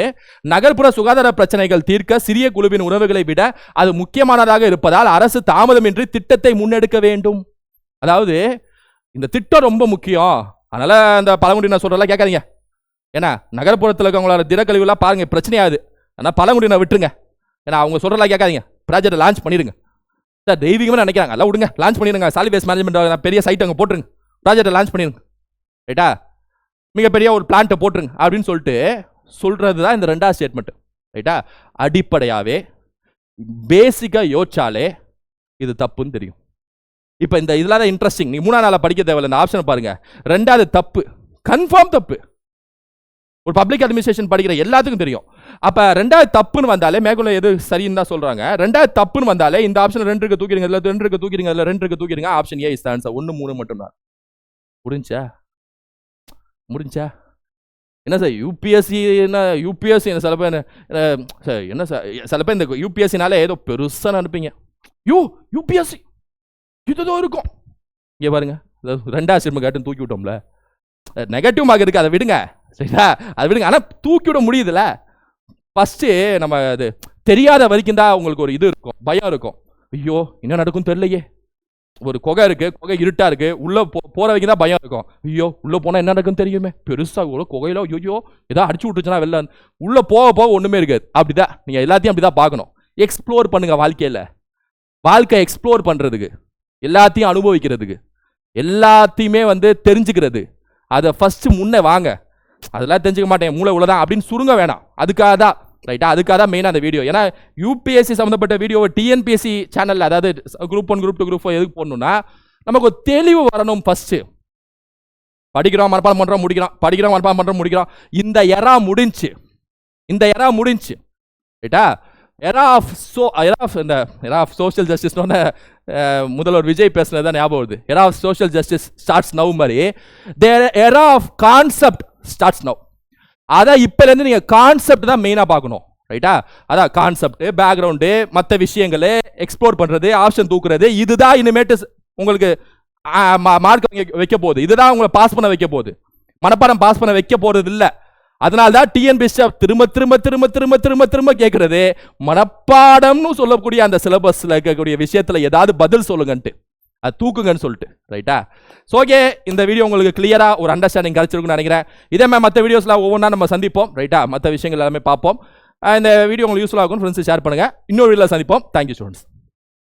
நகர்ப்புற சுகாதார பிரச்சனைகள் தீர்க்க சிறிய குழுவின் உறவுகளை விட அது முக்கியமானதாக இருப்பதால் அரசு தாமதமின்றி திட்டத்தை முன்னெடுக்க வேண்டும். அதாவது இந்த திட்டம் ரொம்ப முக்கியம், அதனால அந்த பழங்குடியினர் சொல்றதெல்லாம் கேட்காதீங்க. ஏன்னா நகர்ப்புறத்தில் இருக்கவங்களோட திடக்கழிவுலாம் பாருங்க பிரச்சனையாகுது, ஆனால் பழங்குடியினர் விட்டுருங்க. ஏன்னா அவங்க சொல்றதெல்லாம் கேட்காதீங்க, ப்ராஜெக்ட் லான்ச் பண்ணிடுங்க. சார் தெய்வீகமாக நினைக்கிறாங்க, எல்லாம் விடுங்க, லான்ச் பண்ணிடுங்க. சாலிட் வேஸ்ட் மேனேஜ்மெண்ட் பெரிய சைட் அங்கே போட்டுருங்க, ப்ராஜெக்டை லான்ச் பண்ணிடுங்க. ரைட்டா? மிகப்பெரிய ஒரு பிளான்ட்டை போட்டுருங்க அப்படின்னு சொல்லிட்டு சொல்றது தான் இந்த ரெண்டாவது ஸ்டேட்மெண்ட். ரைட்டா? அடிப்படையாகவே பேசிக்காக யோசிச்சாலே இது தப்புன்னு தெரியும். இப்போ இந்த இதெல்லாம் தான் இன்ட்ரெஸ்டிங். நீ மூணாவது நாளை படிக்க தேவையில்ல, இந்த ஆப்ஷனை பாருங்க. ரெண்டாவது தப்பு, கன்ஃபார்ம் தப்பு. ஒரு பப்ளிக் அட்மினிஸ்ட்ரேஷன் படிக்கிற எல்லாத்துக்கும் தெரியும். அப்போ ரெண்டாவது தப்புன்னு வந்தாலே மேற்கொள்ள எது சரின்னு தான் சொல்றாங்க. ரெண்டாவது தப்புன்னு வந்தாலே இந்த ஆப்ஷன் 2 இருக்கு தூக்கிடுங்க, இதில் 2 இருக்கு தூக்கிடுங்க, இதில் 2 இருக்கு தூக்கிடுங்க. Option A is the answer. 1 3 மட்டும்தான். முடிஞ்சா என்ன சார் யூபிஎஸ்சி? என்ன யூபிஎஸ்சி? சில பேர் என்ன சார், சில பேர் இந்த யூபிஎஸ்சினாலே ஏதோ பெருசாக நினைப்பீங்க. யூபிஎஸ்சி இதுதான் இருக்கும். இங்கே பாருங்க, ரெண்டாவது ஸ்டேட்மெண்ட் கேட்டு தூக்கி விட்டோம்ல, நெகட்டிவ் மார்க் இருக்கு, அதை விடுங்க. சரிங்களா? அதை விடுங்க. ஆனால் தூக்கி விட முடியுதுல்ல. ஃபர்ஸ்ட் நம்ம அது தெரியாத வரைக்கும் தான் உங்களுக்கு ஒரு இது இருக்கும், பயம் இருக்கும். ஐயோ என்ன நடக்கும் தெரியலையே, ஒரு குகை இருக்கு, குகை இருட்டா இருக்கு, உள்ள போற வரைக்கும் தான் பயம் இருக்கும். ஐயோ உள்ள போனா என்ன நடக்கும் தெரியுமே, பெருசா ஒரு குகையில ஐயோ ஏதாவது அடிச்சு விட்டுச்சுன்னா வெளில உள்ள போக போக ஒண்ணுமே இருக்காது. அப்படிதான் நீங்க எல்லாத்தையும் அப்படிதான் பார்க்கணும். எக்ஸ்ப்ளோர் பண்ணுங்க வாழ்க்கையில. வாழ்க்கை எக்ஸ்ப்ளோர் பண்றதுக்கு, எல்லாத்தையும் அனுபவிக்கிறதுக்கு, எல்லாத்தையுமே தெரிஞ்சுக்கிறது. அதை ஃபர்ஸ்ட் முன்னே வாங்க. அதெல்லாம் தெரிஞ்சுக்க மாட்டேன், மூளை உள்ளதான் அப்படின்னு சுருங்க வேணாம். அதுக்காக தான். ரைட்டா? அதுக்காக தான் மெயினாக அந்த வீடியோ. ஏன்னா யூபிஎஸ்சி சம்மந்தப்பட்ட வீடியோவை டிஎன்பிஎஸ்சி சேனலில், அதாவது குரூப் 1 குரூப் 2 குரூப் 4 எதுக்கு போடணும்னா நமக்கு ஒரு தெளிவு வரணும். ஃபர்ஸ்ட் படிக்கிறோம், மனப்பாடம் பண்ணுறோம், முடிக்கிறோம், படிக்கிறோம், மனப்பாடம் பண்ணுறோம், முடிக்கிறோம். இந்த எரா முடிஞ்சு. ரைட்டா? எரா ஆஃப் சோஷியல் ஜஸ்டிஸ்னு முதல்வர் விஜய் பேசுனது தான் ஞாபகம் வருது. Era of social justice starts now மாதிரி era of concept starts now. அதான் இப்போலேருந்து நீங்கள் கான்செப்ட் தான் மெயினாக பார்க்கணும். ரைட்டா? அதான் கான்செப்ட், பேக்ரவுண்டு, மற்ற விஷயங்கள் எக்ஸ்ப்ளோர் பண்ணுறது, ஆப்ஷன் தூக்குறது, இதுதான் இனிமேட்டு உங்களுக்கு மார்க் வைக்க போகுது. இதுதான் உங்களை பாஸ் பண்ண வைக்க போகுது. மனப்பாடம் பாஸ் பண்ண வைக்க போகிறது இல்லை. அதனால தான் டிஎன்பிஎஸ்சி திரும்ப திரும்ப திரும்ப திரும்ப திரும்ப திரும்ப கேட்கறது மனப்பாடம்னு சொல்லக்கூடிய அந்த சிலபஸில் இருக்கக்கூடிய விஷயத்தில் ஏதாவது பதில் சொல்லுங்கன்ட்டு, அது தூக்குங்கன்னு சொல்லிட்டு. ரைட்டா? ஸோ ஓகே, இந்த வீடியோ உங்களுக்கு கிளியராக ஒரு அண்டர்ஸ்டாண்டிங் கிடைச்சிருக்குன்னு நினைக்கிறேன். இதே மாதிரி மற்ற வீடியோஸ்லாம் ஒவ்வொன்றா நம்ம சந்திப்போம். ரைட்டா? மற்ற விஷயங்கள் எல்லாமே பார்ப்போம். இந்த வீடியோ உங்களுக்கு யூஸ்ஃபுல்லாக இருக்கும். ஃப்ரெண்ட்ஸ் ஷேர் பண்ணுங்கள். இன்னொரு வீடியோவில் சந்திப்போம். Thank you students.